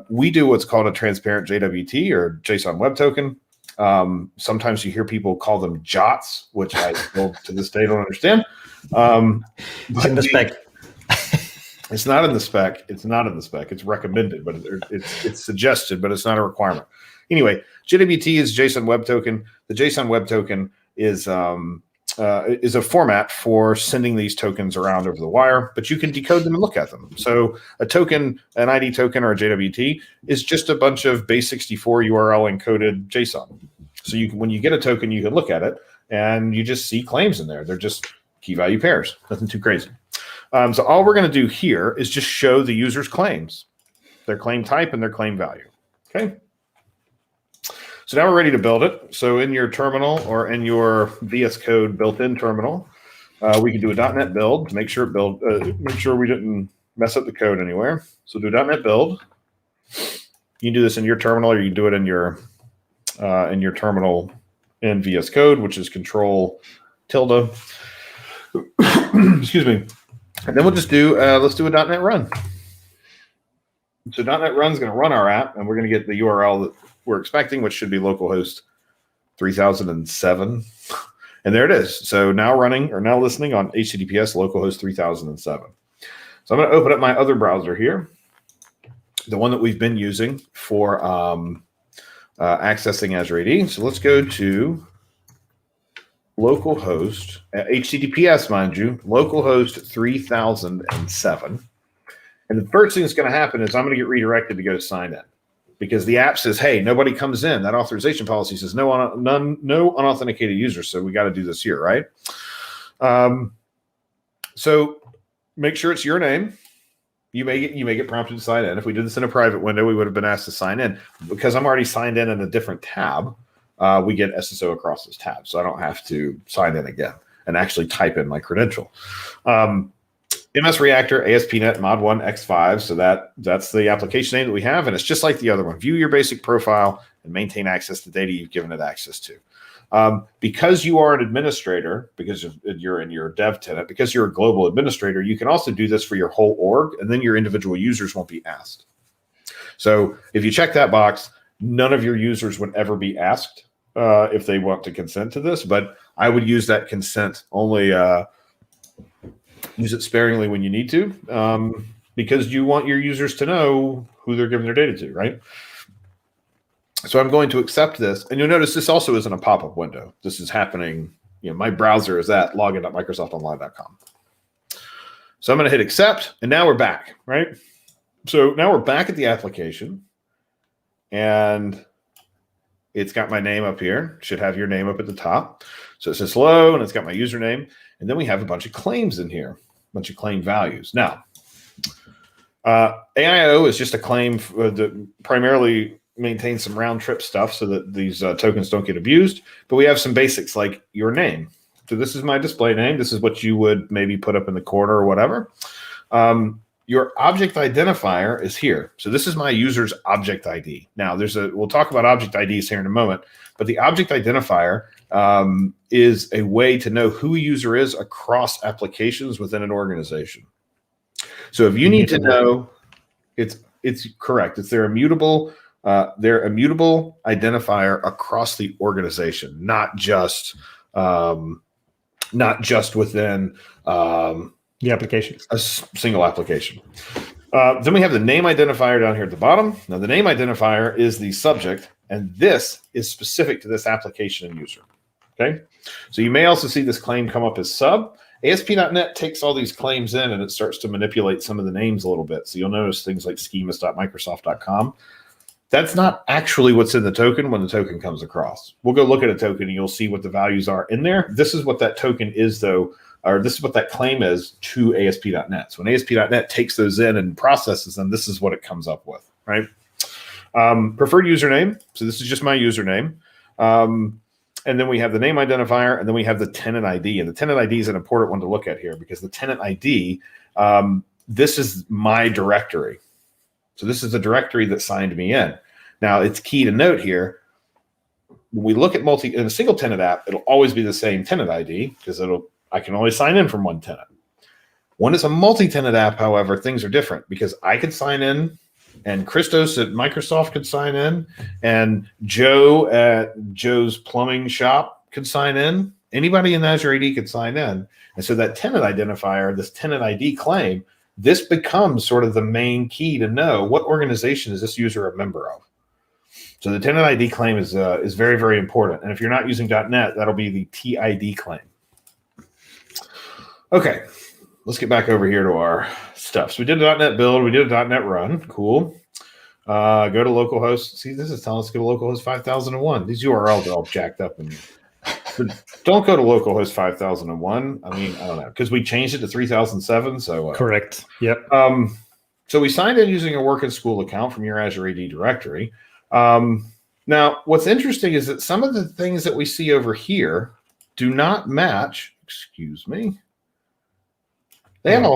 we do what's called a transparent JWT or JSON Web Token. Sometimes you hear people call them JOTs, which I still to this day don't understand. It's in the spec. It's not in the spec. It's not in the spec. It's recommended, but it's suggested, but it's not a requirement. Anyway, JWT is JSON Web Token. The JSON Web Token is a format for sending these tokens around over the wire, but you can decode them and look at them. So a token, an ID token or a JWT is just a bunch of base64 URL encoded JSON. So you can, when you get a token, you can look at it and you just see claims in there. They're just key value pairs, nothing too crazy. So all we're going to do here is just show the user's claims, their claim type and their claim value. Okay. So now we're ready to build it. So in your terminal or in your VS Code built-in terminal, we can do a .NET build to make sure make sure we didn't mess up the code anywhere. So do a .NET build. You can do this in your terminal, or you can do it in your terminal in VS Code, which is Control tilde. Excuse me. And then we'll just do let's do a .NET run. So .NET run is going to run our app, and we're going to get the URL that we're expecting, which should be localhost 3007. And there it is. So now running or now listening on HTTPS localhost 3007. So I'm going to open up my other browser here, the one that we've been using for accessing Azure AD. So let's go to localhost, HTTPS, mind you, localhost 3007. And the first thing that's going to happen is I'm going to get redirected to go to sign in, because the app says, hey, nobody comes in. That authorization policy says no unauthenticated users. So we got to do this here, right? So make sure it's your name. You may get prompted to sign in. If we did this in a private window, we would have been asked to sign in. Because I'm already signed in a different tab, we get SSO across this tab. So I don't have to sign in again and actually type in my credential. MS Reactor, ASP.NET Mod 1 X5. So that's the application name that we have. And it's just like the other one. View your basic profile and maintain access to data you've given it access to. Because you are an administrator, because you're in your dev tenant, because you're a global administrator, you can also do this for your whole org, and then your individual users won't be asked. So if you check that box, none of your users would ever be asked if they want to consent to this, but I would use that consent only, use it sparingly when you need to, because you want your users to know who they're giving their data to, right? So I'm going to accept this. And you'll notice this also isn't a pop-up window. This is happening, my browser is at login.microsoftonline.com. So I'm going to hit accept, and now we're back, right? So now we're back at the application, and it's got my name up here. Should have your name up at the top. So it says hello, and it's got my username. And then we have a bunch of claims in here, a bunch of claim values. Now, AIO is just a claim that primarily maintains some round trip stuff so that these tokens don't get abused. But we have some basics like your name. So this is my display name. This is what you would maybe put up in the corner or whatever. Your object identifier is here. So this is my user's object ID. Now, we'll talk about object IDs here in a moment, but the object identifier is a way to know who a user is across applications within an organization. So if you need to know, it's correct. It's their immutable identifier across the organization, not just within the application, a single application. Then we have the name identifier down here at the bottom. Now the name identifier is the subject, and this is specific to this application and user. Okay, so you may also see this claim come up as sub. ASP.NET takes all these claims in and it starts to manipulate some of the names a little bit. So you'll notice things like schemas.microsoft.com. That's not actually what's in the token when the token comes across. We'll go look at a token and you'll see what the values are in there. This is what that token is, though, or this is what that claim is to ASP.NET. So when ASP.NET takes those in and processes them, this is what it comes up with, right? Preferred username. So this is just my username. And then we have the name identifier, and then we have the tenant ID. And the tenant ID is an important one to look at here because the tenant ID, this is my directory. So this is the directory that signed me in. Now, it's key to note here, when we look at in a single tenant app, it'll always be the same tenant ID because I can only sign in from one tenant. When it's a multi-tenant app, however, things are different because I could sign in, and Christos at Microsoft could sign in, and Joe at Joe's plumbing shop could sign in. Anybody in Azure AD could sign in. And so that tenant identifier, this tenant ID claim, this becomes sort of the main key to know what organization is this user a member of. So the tenant ID claim is very, very important. And if you're not using .NET, that'll be the TID claim. Okay. Let's get back over here to our stuff. So we did a .NET build. We did a .NET run. Cool. Go to localhost. See, this is telling us to go to localhost 5001. These URLs are all jacked up in here. But don't go to localhost 5001. I mean, I don't know, because we changed it to 3007. So correct. Yep. So we signed in using a work and school account from your Azure AD directory. Now, what's interesting is that some of the things that we see over here do not match. Excuse me. They have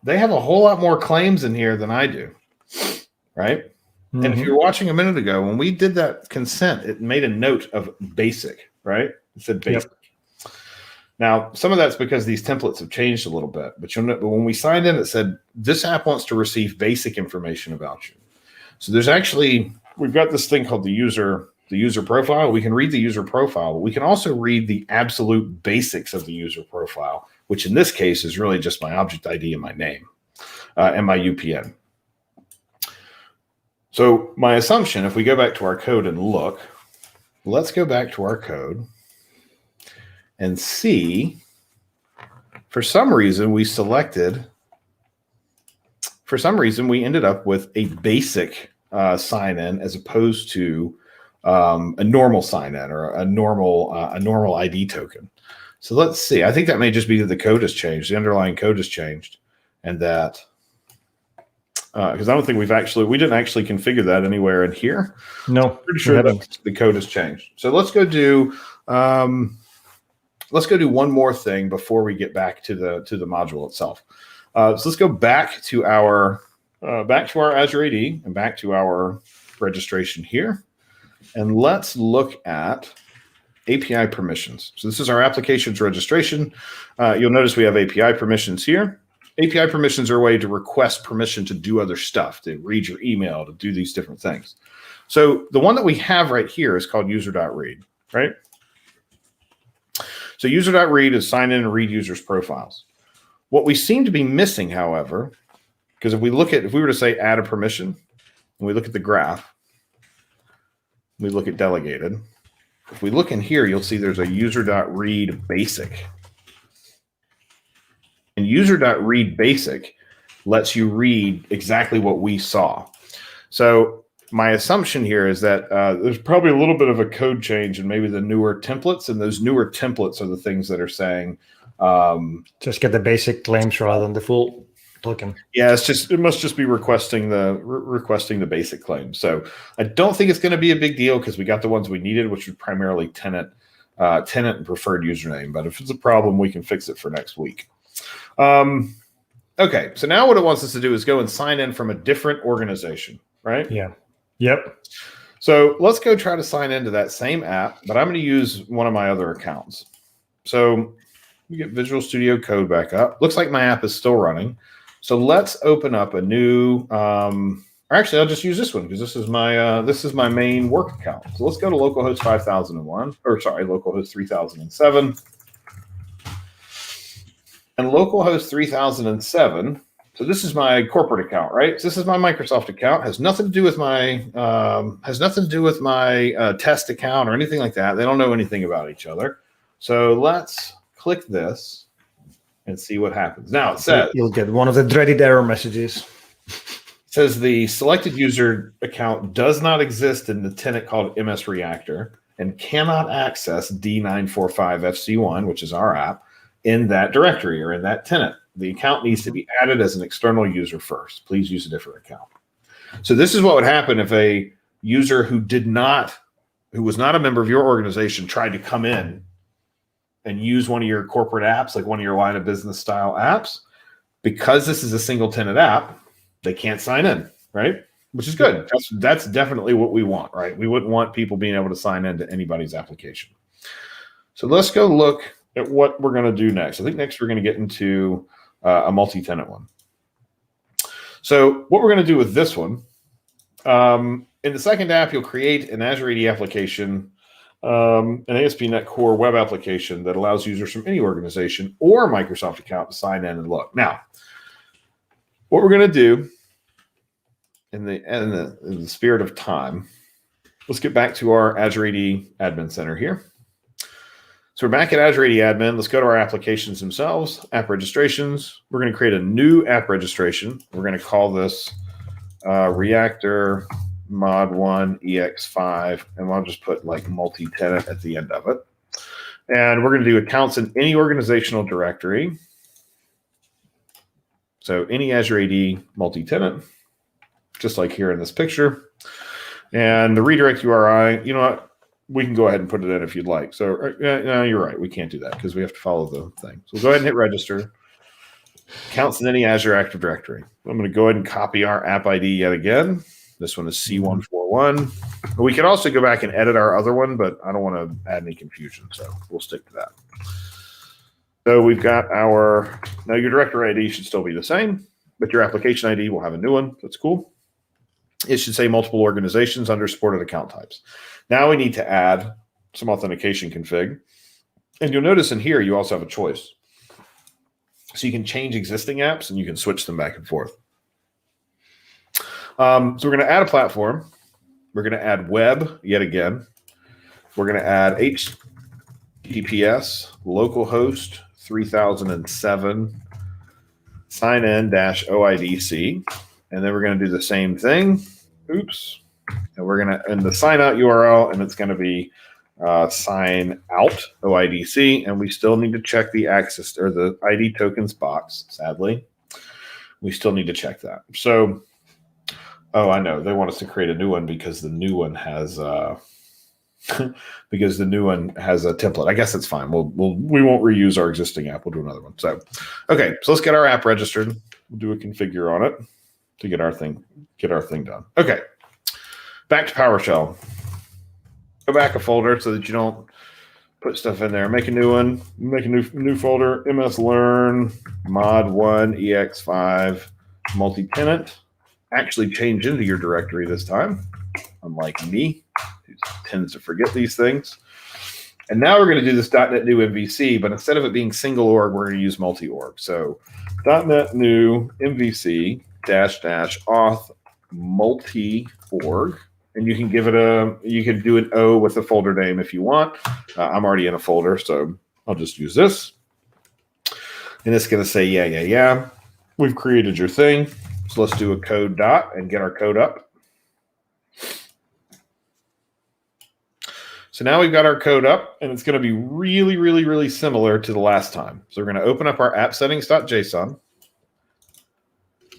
they have a whole lot more claims in here than I do, right? Mm-hmm. And if you were watching a minute ago, when we did that consent, it made a note of basic, right? It said basic. Yep. Now, some of that's because these templates have changed a little bit, but when we signed in, it said this app wants to receive basic information about you. So we've got this thing called the user profile. We can read the user profile, but we can also read the absolute basics of the user profile, which in this case is really just my object ID and my name and my UPN. So my assumption, if we go back to our code and look, let's go back to our code and see, for some reason we ended up with a basic sign-in as opposed to a normal sign-in or a normal ID token. So let's see. I think that may just be that the code has changed. The underlying code has changed, and that because I don't think we didn't actually configure that anywhere in here. No, pretty sure that the code has changed. So let's go do one more thing before we get back to the module itself. So let's go back to our Azure AD and back to our registration here, and let's look at API permissions. So this is our applications registration. You'll notice we have API permissions here. API permissions are a way to request permission to do other stuff, to read your email, to do these different things. So the one that we have right here is called user.read, right? So user.read is sign in and read users' profiles. What we seem to be missing, however, because if we were to say add a permission, and we look at the graph, we look at delegated. If we look in here, you'll see there's a user.read basic. And user.read basic lets you read exactly what we saw. So my assumption here is that there's probably a little bit of a code change in maybe the newer templates, and those newer templates are the things that are saying just get the basic claims rather than the full token. Yeah, it must just be requesting the basic claims. So I don't think it's going to be a big deal because we got the ones we needed, which was primarily tenant and preferred username. But if it's a problem, we can fix it for next week. Okay, so now what it wants us to do is go and sign in from a different organization, right? Yeah. Yep. So let's go try to sign into that same app, but I'm going to use one of my other accounts. So We get Visual Studio Code back up. Looks like my app is still running. So let's open up a new, or actually I'll just use this one because this is my main work account. So let's go to localhost 5001, or sorry, localhost 3007. And localhost 3007, so this is my corporate account, right? So this is my Microsoft account. Has nothing to do with my test account or anything like that. They don't know anything about each other. So let's click this and see what happens. Now it says you'll get one of the dreaded error messages. It says the selected user account does not exist in the tenant called MS Reactor and cannot access D945FC1, which is our app, in that directory or in that tenant. The account needs to be added as an external user first. Please use a different account. So this is what would happen if a user who was not a member of your organization tried to come in and use one of your corporate apps, like one of your line of business style apps. Because this is a single tenant app, they can't sign in, right? Which is good. That's definitely what we want, right? We wouldn't want people being able to sign into anybody's application. So let's go look at what we're going to do next. I think next we're going to get into a multi-tenant one. So what we're going to do with this one, in the second app, you'll create an Azure AD application, an ASP.NET Core web application that allows users from any organization or Microsoft account to sign in and look. Now, what we're going to do in the spirit of time, let's get back to our Azure AD Admin Center here. So we're back at Azure AD Admin. Let's go to our applications themselves, app registrations. We're going to create a new app registration. We're going to call this Reactor Mod 1 EX5, and I'll just put like multi-tenant at the end of it. And we're going to do accounts in any organizational directory. So any Azure AD multi-tenant, just like here in this picture. And the redirect URI, you know what? We can go ahead and put it in if you'd like. So no, you're right. We can't do that because we have to follow the thing. So we'll go ahead and hit register. Accounts in any Azure Active Directory. I'm going to go ahead and copy our app ID yet again. This one is C141. We can also go back and edit our other one, but I don't want to add any confusion. So we'll stick to that. So we've got now your director ID should still be the same, but your application ID will have a new one. That's cool. It should say multiple organizations under supported account types. Now we need to add some authentication config. And you'll notice in here, you also have a choice. So you can change existing apps and you can switch them back and forth. So we're going to add a platform. We're going to add web yet again. We're going to add HTTPS localhost 3007 sign-in-OIDC. And then we're going to do the same thing. Oops. And we're going to, in the sign out URL, and it's going to be sign out OIDC. And we still need to check the access or the ID tokens box, sadly. We still need to check that. So, oh, I know. They want us to create a new one because the new one has because the new one has a template. I guess that's fine. We won't reuse our existing app. We'll do another one. So, okay. So let's get our app registered. We'll do a configure on it to get our thing done. Okay. Back to PowerShell. Go back a folder so that you don't put stuff in there. Make a new one. Make a new folder. MS Learn Mod 1 EX5 multi-tenant. Actually change into your directory this time, unlike me, who tends to forget these things. And now we're going to do this .NET New MVC, but instead of it being single org, we're going to use multi-org. So .NET New MVC --auth multi-org. And you can give it you can do an O with a folder name if you want. I'm already in a folder, so I'll just use this. And it's going to say, yeah. We've created your thing. So let's do a code dot and get our code up. So now we've got our code up, and it's going to be really, really, really similar to the last time. So we're going to open up our app settings.json.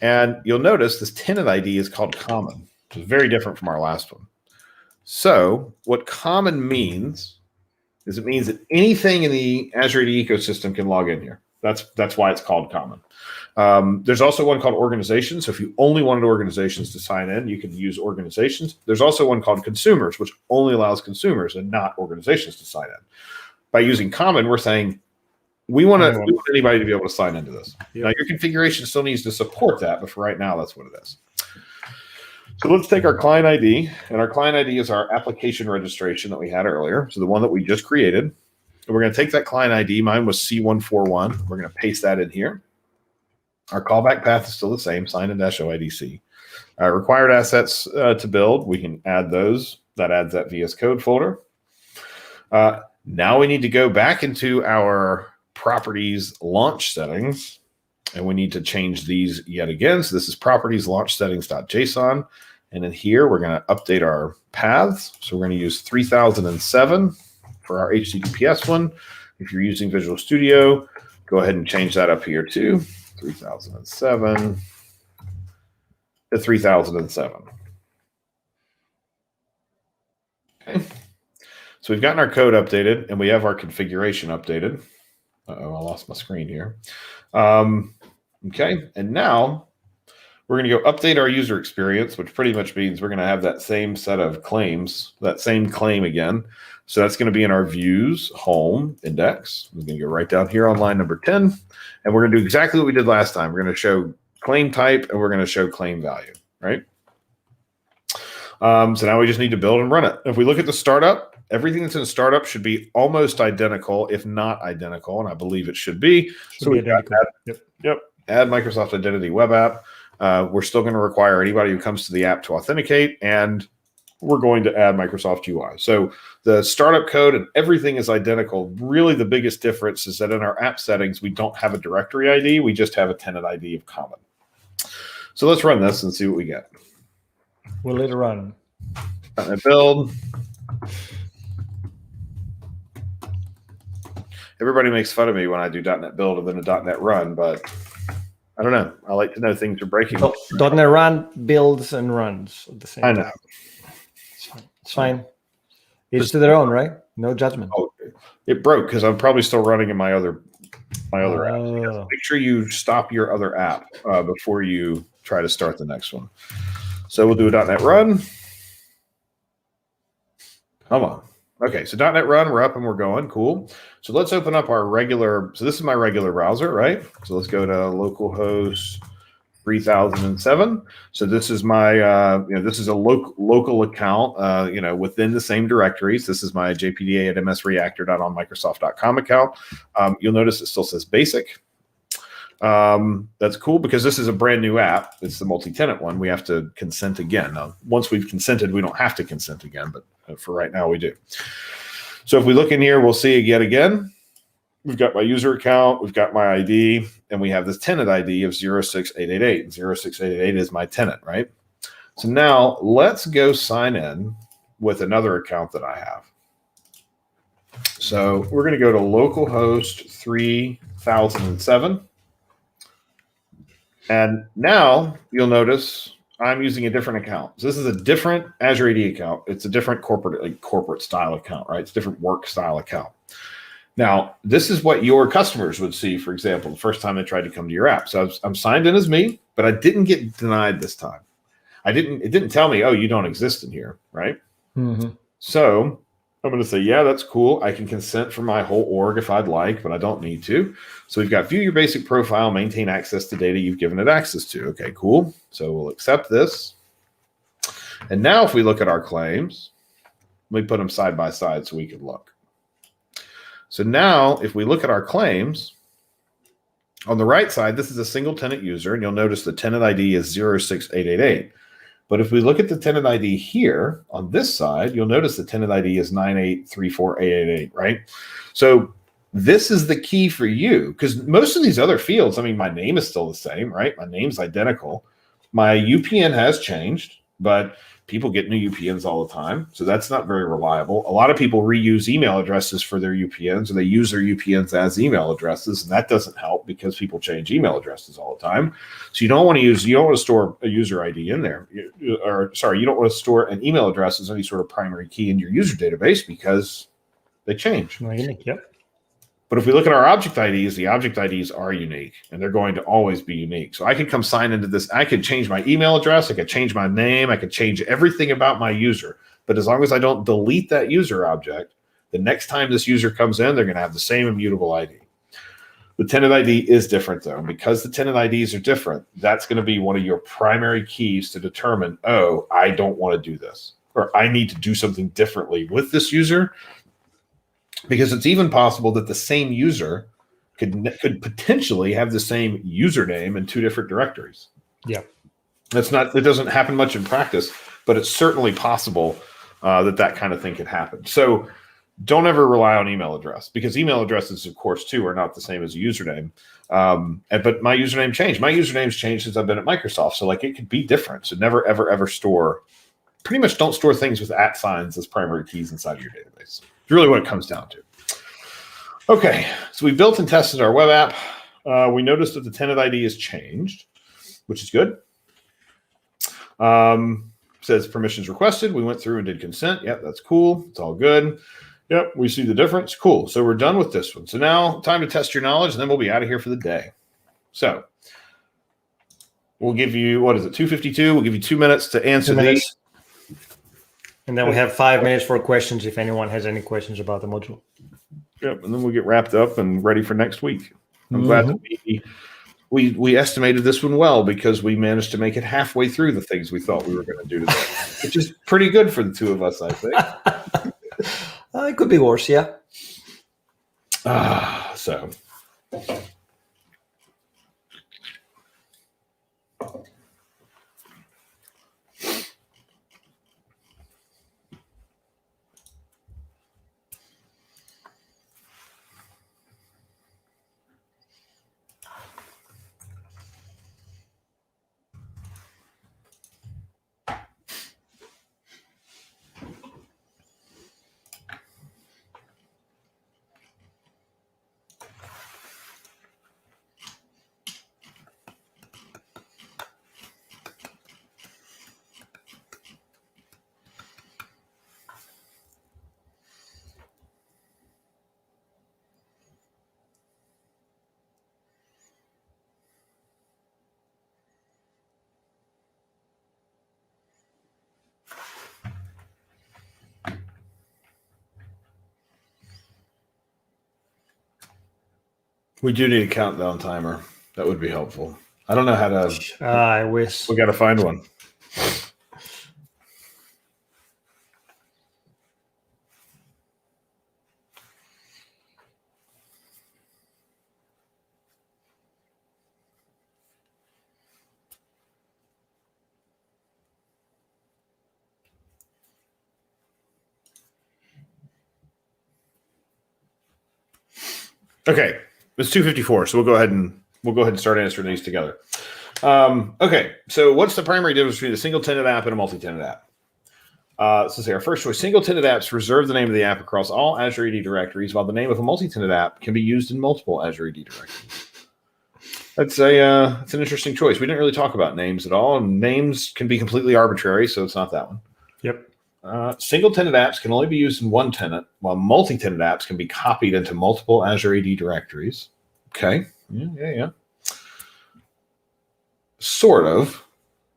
And you'll notice this tenant ID is called common, which is very different from our last one. So what common means is it means that anything in the Azure AD ecosystem can log in here. That's why it's called common. There's also one called organizations. So if you only wanted organizations to sign in, you can use organizations. There's also one called consumers, which only allows consumers and not organizations to sign in. By using common, we're saying we want anybody to be able to sign into this. Yep. Now, your configuration still needs to support that, but for right now, that's what it is. So let's take our client ID, and our client ID is our application registration that we had earlier. So the one that we just created. And we're going to take that client ID. Mine was C141. We're going to paste that in here. Our callback path is still the same, sign-in-OIDC. Required assets to build, we can add those. That adds that VS Code folder. Now we need to go back into our properties launch settings, and we need to change these yet again. So this is properties launch settings.json. And in here, we're going to update our paths. So we're going to use 3007 for our HTTPS one. If you're using Visual Studio, go ahead and change that up here too. 3007 to 3007. Okay. So we've gotten our code updated, and we have our configuration updated. Uh-oh, I lost my screen here. Okay, and now we're going to go update our user experience, which pretty much means we're going to have that same set of claims, that same claim again. So that's going to be in our views, home, index. We're going to go right down here on line number 10, and we're going to do exactly what we did last time. We're going to show claim type, and we're going to show claim value, right? So now we just need to build and run it. If we look at the startup, everything that's in startup should be almost identical, if not identical, and I believe it should be. So we got add Microsoft Identity Web App. We're still going to require anybody who comes to the app to authenticate, and we're going to add Microsoft UI. So the startup code and everything is identical. Really, the biggest difference is that in our app settings, we don't have a directory ID. We just have a tenant ID of common. So let's run this and see what we get. Will it run? .NET build. Everybody makes fun of me when I do .NET build and then a .NET run, but I don't know. I like to know things are breaking. So, .NET run builds and runs at the same time. I know. It's fine. It's fine. Each to their own, right? No judgment. Oh, it broke because I'm probably still running in my other app. Make sure you stop your other app before you try to start the next one. So we'll do a .NET run. Come on. Okay, so .NET run, we're up and we're going. Cool. So let's open up our regular. So this is my regular browser, right? So let's go to localhost 3007. So this is my, this is a local account, within the same directories. This is my JPDA at msreactor.onmicrosoft.com account. You'll notice it still says basic. That's cool because this is a brand new app. It's the multi-tenant one. We have to consent again. Now, once we've consented, we don't have to consent again, but for right now we do. So if we look in here, we'll see yet again, we've got my user account, we've got my ID, and we have this tenant ID of 06888. 06888 is my tenant, right? So now let's go sign in with another account that I have. So we're going to go to localhost 3007. And now you'll notice I'm using a different account. So this is a different Azure AD account. It's a different corporate style account, right? It's a different work style account. Now, this is what your customers would see, for example, the first time they tried to come to your app. So I'm signed in as me, but I didn't get denied this time. It didn't tell me, oh, you don't exist in here, right? Mm-hmm. So I'm going to say, yeah, that's cool. I can consent for my whole org if I'd like, but I don't need to. So we've got view your basic profile, maintain access to data you've given it access to. Okay, cool. So we'll accept this. And now if we look at our claims, let me put them side by side so we can look. So now if we look at our claims, on the right side, this is a single tenant user, and you'll notice the tenant ID is 06888. But if we look at the tenant ID here on this side, you'll notice the tenant ID is 9834888, right? So this is the key for you because most of these other fields, I mean, my name is still the same, right? My name's identical. My UPN has changed, but people get new UPNs all the time. So that's not very reliable. A lot of people reuse email addresses for their UPNs, or they use their UPNs as email addresses. And that doesn't help because people change email addresses all the time. So you don't want to store a user ID in there. You don't want to store an email address as any sort of primary key in your user database because they change. Yep. But if we look at our object IDs, the object IDs are unique, and they're going to always be unique. So I could come sign into this. I could change my email address. I could change my name. I could change everything about my user. But as long as I don't delete that user object, the next time this user comes in, they're going to have the same immutable ID. The tenant ID is different, though. Because the tenant IDs are different, that's going to be one of your primary keys to determine, oh, I don't want to do this, or I need to do something differently with this user, because it's even possible that the same user could potentially have the same username in 2 different directories. Yeah. It doesn't happen much in practice, but it's certainly possible that kind of thing could happen. So don't ever rely on email address, because email addresses, of course, too, are not the same as a username. But my username changed. My username's changed since I've been at Microsoft. So like it could be different. So never, ever, ever pretty much don't store things with @ signs as primary keys inside of your database. It's really what it comes down to. Okay, so we built and tested our web app. We noticed that the tenant ID has changed, which is good. Says permissions requested. We went through and did consent. Yep, that's cool. It's all good. Yep, we see the difference. Cool. So we're done with this one. So now time to test your knowledge, and then we'll be out of here for the day. So we'll give you, what is it, 2:52? We'll give you 2 minutes to answer these. And then we have 5 minutes for questions if anyone has any questions about the module. Yep, and then we'll get wrapped up and ready for next week. I'm glad that we estimated this one well, because we managed to make it halfway through the things we thought we were going to do today, which is pretty good for the 2 of us, I think. It could be worse, yeah. So. We do need a countdown timer. That would be helpful. I don't know how to. I wish. We got to find one. Okay, it's 2:54, so we'll go ahead and start answering these together. Okay, so what's the primary difference between a single tenant app and a multi-tenant app? So say our first choice: single tenant apps reserve the name of the app across all Azure AD directories, while the name of a multi-tenant app can be used in multiple Azure AD directories. That's it's an interesting choice. We didn't really talk about names at all, and names can be completely arbitrary, so it's not that one. Yep. Single tenant apps can only be used in one tenant, while multi-tenant apps can be copied into multiple Azure AD directories. Okay. Yeah. Sort of,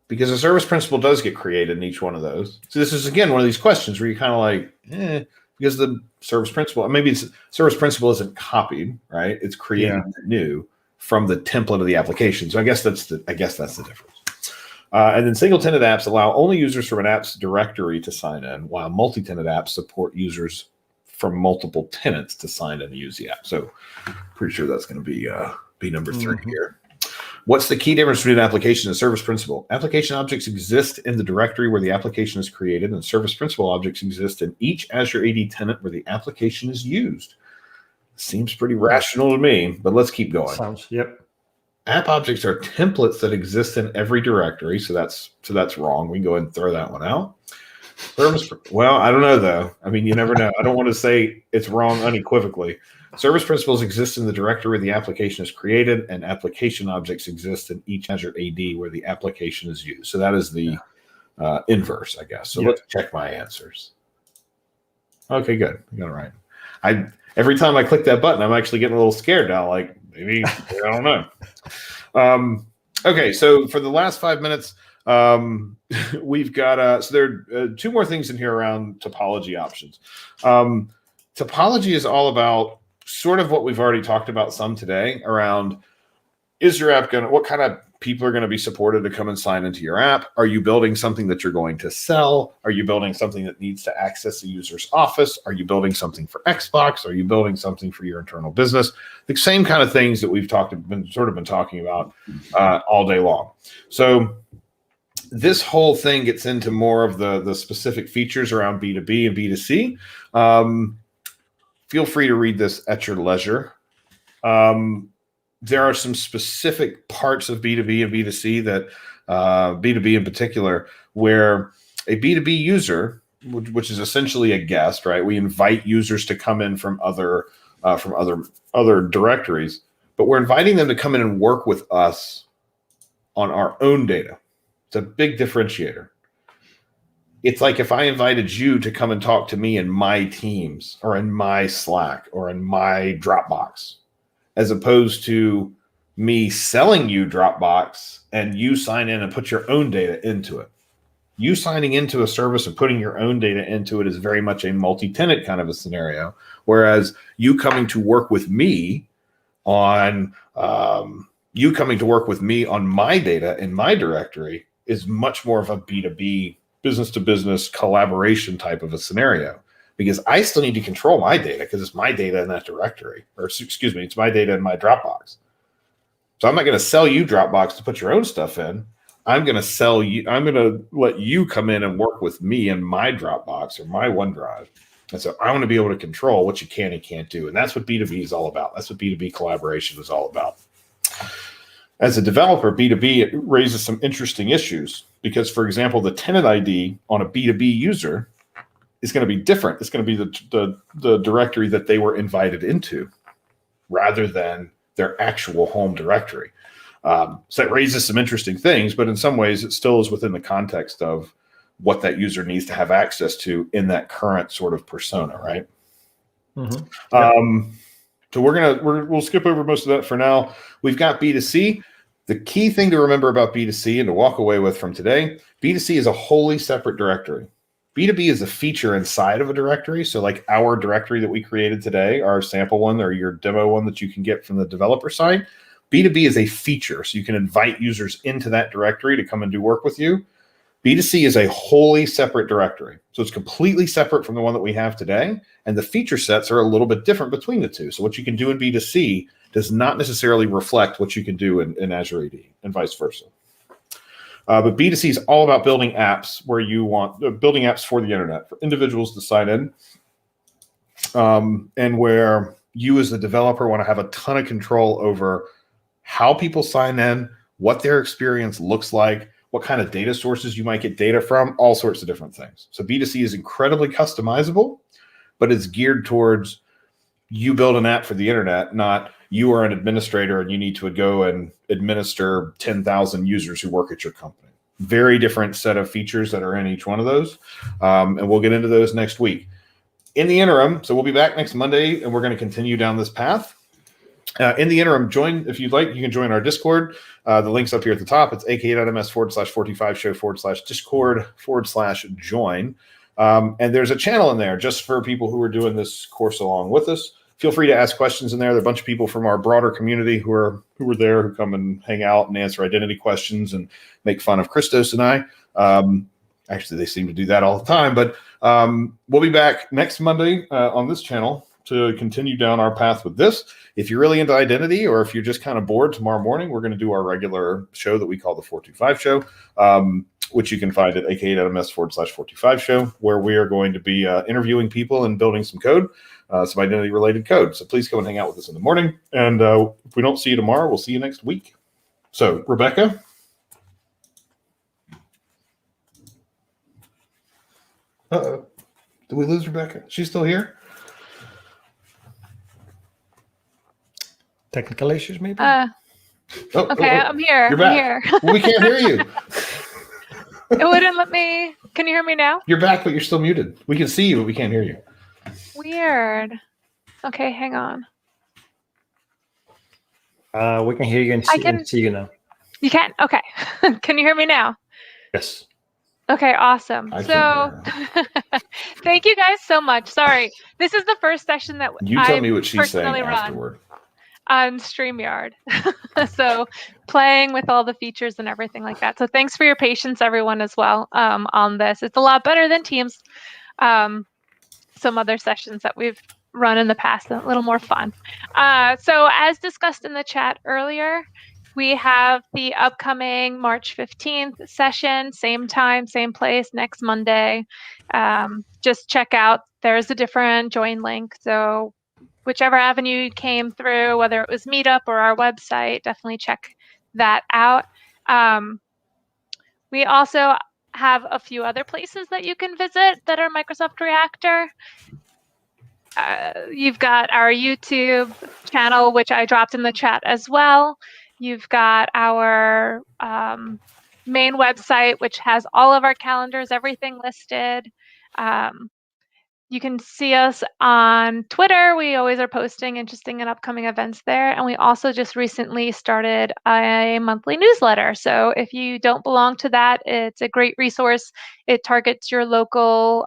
because a service principal does get created in each one of those. So this is, again, one of these questions where you're kind of like, because the service principal, maybe it's service principal isn't copied, right? It's created new from the template of the application. So I guess that's the difference. And then single tenant apps allow only users from an app's directory to sign in, while multi-tenant apps support users from multiple tenants to sign in and use the app. So pretty sure that's going to be number 3 here. What's the key difference between an application and service principal? Application objects exist in the directory where the application is created, and service principal objects exist in each Azure AD tenant where the application is used. Seems pretty rational to me, but let's keep going. Yep. App objects are templates that exist in every directory, so that's wrong. We can go ahead and throw that one out. Well, I don't know though. I mean, you never know. I don't want to say it's wrong unequivocally. Service principals exist in the directory where the application is created, and application objects exist in each Azure AD where the application is used. So that is the inverse, I guess. So let's check my answers. Okay, good. I got it right. Every time I click that button, I'm actually getting a little scared now. Like, maybe, I don't know. Okay, so for the last 5 minutes, we've got, so there are 2 more things in here around topology options. Topology is all about sort of what we've already talked about some today around, is your app what kind of people are going to be supported to come and sign into your app? Are you building something that you're going to sell? Are you building something that needs to access the user's office? Are you building something for Xbox? Are you building something for your internal business? The same kind of things that we've been talking about all day long. So this whole thing gets into more of the specific features around B2B and B2C. Feel free to read this at your leisure. There are some specific parts of B2B and B2C that B2B in particular, where a B2B user, which is essentially a guest, right? We invite users to come in from other directories, but we're inviting them to come in and work with us on our own data. It's a big differentiator. It's like if I invited you to come and talk to me in my Teams or in my Slack or in my Dropbox, as opposed to me selling you Dropbox and you sign in and put your own data into it. You signing into a service and putting your own data into it is very much a multi-tenant kind of a scenario. Whereas you coming to work with me on my data in my directory is much more of a B2B, business to business collaboration type of a scenario. Because I still need to control my data because it's my data in that directory, or excuse me, it's my data in my Dropbox. So I'm not going to sell you Dropbox to put your own stuff in. I'm going to let you come in and work with me in my Dropbox or my OneDrive. And so I want to be able to control what you can and can't do. And that's what B2B is all about. That's what B2B collaboration is all about. As a developer, B2B, it raises some interesting issues because, for example, the tenant ID on a B2B user is going to be different. It's going to be the directory that they were invited into rather than their actual home directory. So that raises some interesting things, but in some ways it still is within the context of what that user needs to have access to in that current sort of persona, right? Mm-hmm. So we'll skip over most of that for now. We've got B2C. The key thing to remember about B2C and to walk away with from today, B2C is a wholly separate directory. B2B is a feature inside of a directory. So like our directory that we created today, our sample one or your demo one that you can get from the developer side, B2B is a feature. So you can invite users into that directory to come and do work with you. B2C is a wholly separate directory. So it's completely separate from the one that we have today. And the feature sets are a little bit different between the two. So what you can do in B2C does not necessarily reflect what you can do in Azure AD and vice versa. But B2C is all about building apps where you want building apps for the internet, for individuals to sign in, and where you as the developer want to have a ton of control over how people sign in, what their experience looks like, what kind of data sources you might get data from, all sorts of different things. So B2C is incredibly customizable, but it's geared towards you build an app for the internet, not you are an administrator and you need to go and administer 10,000 users who work at your company. Very different set of features that are in each one of those. And we'll get into those next week. In the interim, so we'll be back next Monday and we're going to continue down this path. In the interim, if you'd like, you can join our Discord. The link's up here at the top. It's aka.ms/45show/Discord/join. And there's a channel in there just for people who are doing this course along with us. Feel free to ask questions in there. There are a bunch of people from our broader community who are there, who come and hang out and answer identity questions and make fun of Christos and I. Actually, they seem to do that all the time. But we'll be back next Monday on this channel to continue down our path with this. If you're really into identity, or if you're just kind of bored, tomorrow morning, we're going to do our regular show that we call the 425 show, which you can find at aka.ms/425 show, where we are going to be interviewing people and building some code, some identity related code. So please come and hang out with us in the morning. And if we don't see you tomorrow, we'll see you next week. So Rebecca. Uh-oh. Did we lose Rebecca? She's still here? Technical issues, maybe? Okay, I'm here. You're back. I'm here. Well, we can't hear you. It wouldn't let me. Can you hear me now? You're back, but you're still muted. We can see you, but we can't hear you. Weird. Okay, hang on. We can hear you and see you now. You can? Okay. Can you hear me now? Yes. Okay, awesome. I So thank you guys so much. Sorry, this is the first session that You tell I me what she's saying personally run afterward. on StreamYard. So playing with all the features and everything like that. So thanks for your patience, everyone, as well, on this. It's a lot better than Teams. Some other sessions that we've run in the past, a little more fun. So as discussed in the chat earlier, we have the upcoming March 15th session, same time, same place, next Monday. Just check out, there's a different join link. So whichever avenue you came through, whether it was Meetup or our website, definitely check that out. We also have a few other places that you can visit that are Microsoft Reactor. You've got our YouTube channel, which I dropped in the chat as well. You've got our main website, which has all of our calendars, everything listed. You can see us on Twitter. We always are posting interesting and upcoming events there. And we also just recently started a monthly newsletter. So if you don't belong to that, it's a great resource. It targets your local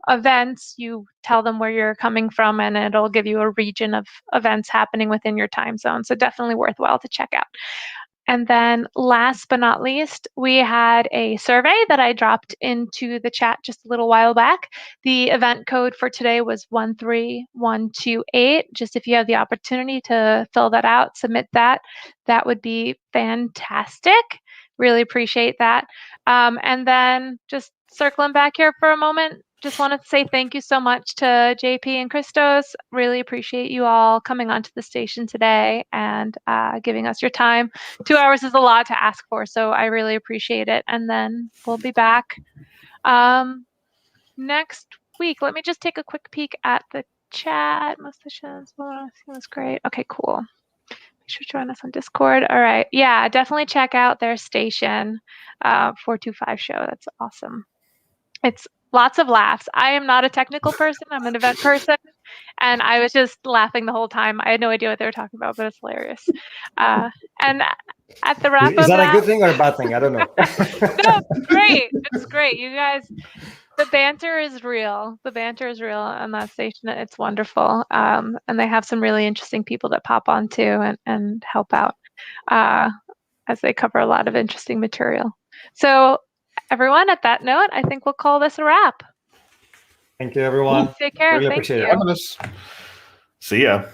events. You tell them where you're coming from, and it'll give you a region of events happening within your time zone. So definitely worthwhile to check out. And then last but not least, we had a survey that I dropped into the chat just a little while back. The event code for today was 13128. Just if you have the opportunity to fill that out, submit that, that would be fantastic. Really appreciate that. And then just circling back here for a moment, just wanted to say thank you so much to JP and Christos. Really appreciate you all coming onto the station today and giving us your time. 2 hours is a lot to ask for, so I really appreciate it. And then we'll be back next week. Let me just take a quick peek at the chat. Most sessions, that's great. Okay, cool. Make sure to join us on Discord. All right, yeah, definitely check out their station, 425 show. That's awesome. It's lots of laughs. I am not a technical person. I'm an event person. And I was just laughing the whole time. I had no idea what they were talking about, but it's hilarious. And at the wrap Is of that that, a good thing or a bad thing? I don't know. no, it's great. It's great. You guys, the banter is real. The banter is real on that station. It's wonderful. And they have some really interesting people that pop on too and help out as they cover a lot of interesting material. So everyone, at that note, I think we'll call this a wrap. Thank you, everyone. Take care. Really Thank appreciate you. it. See ya.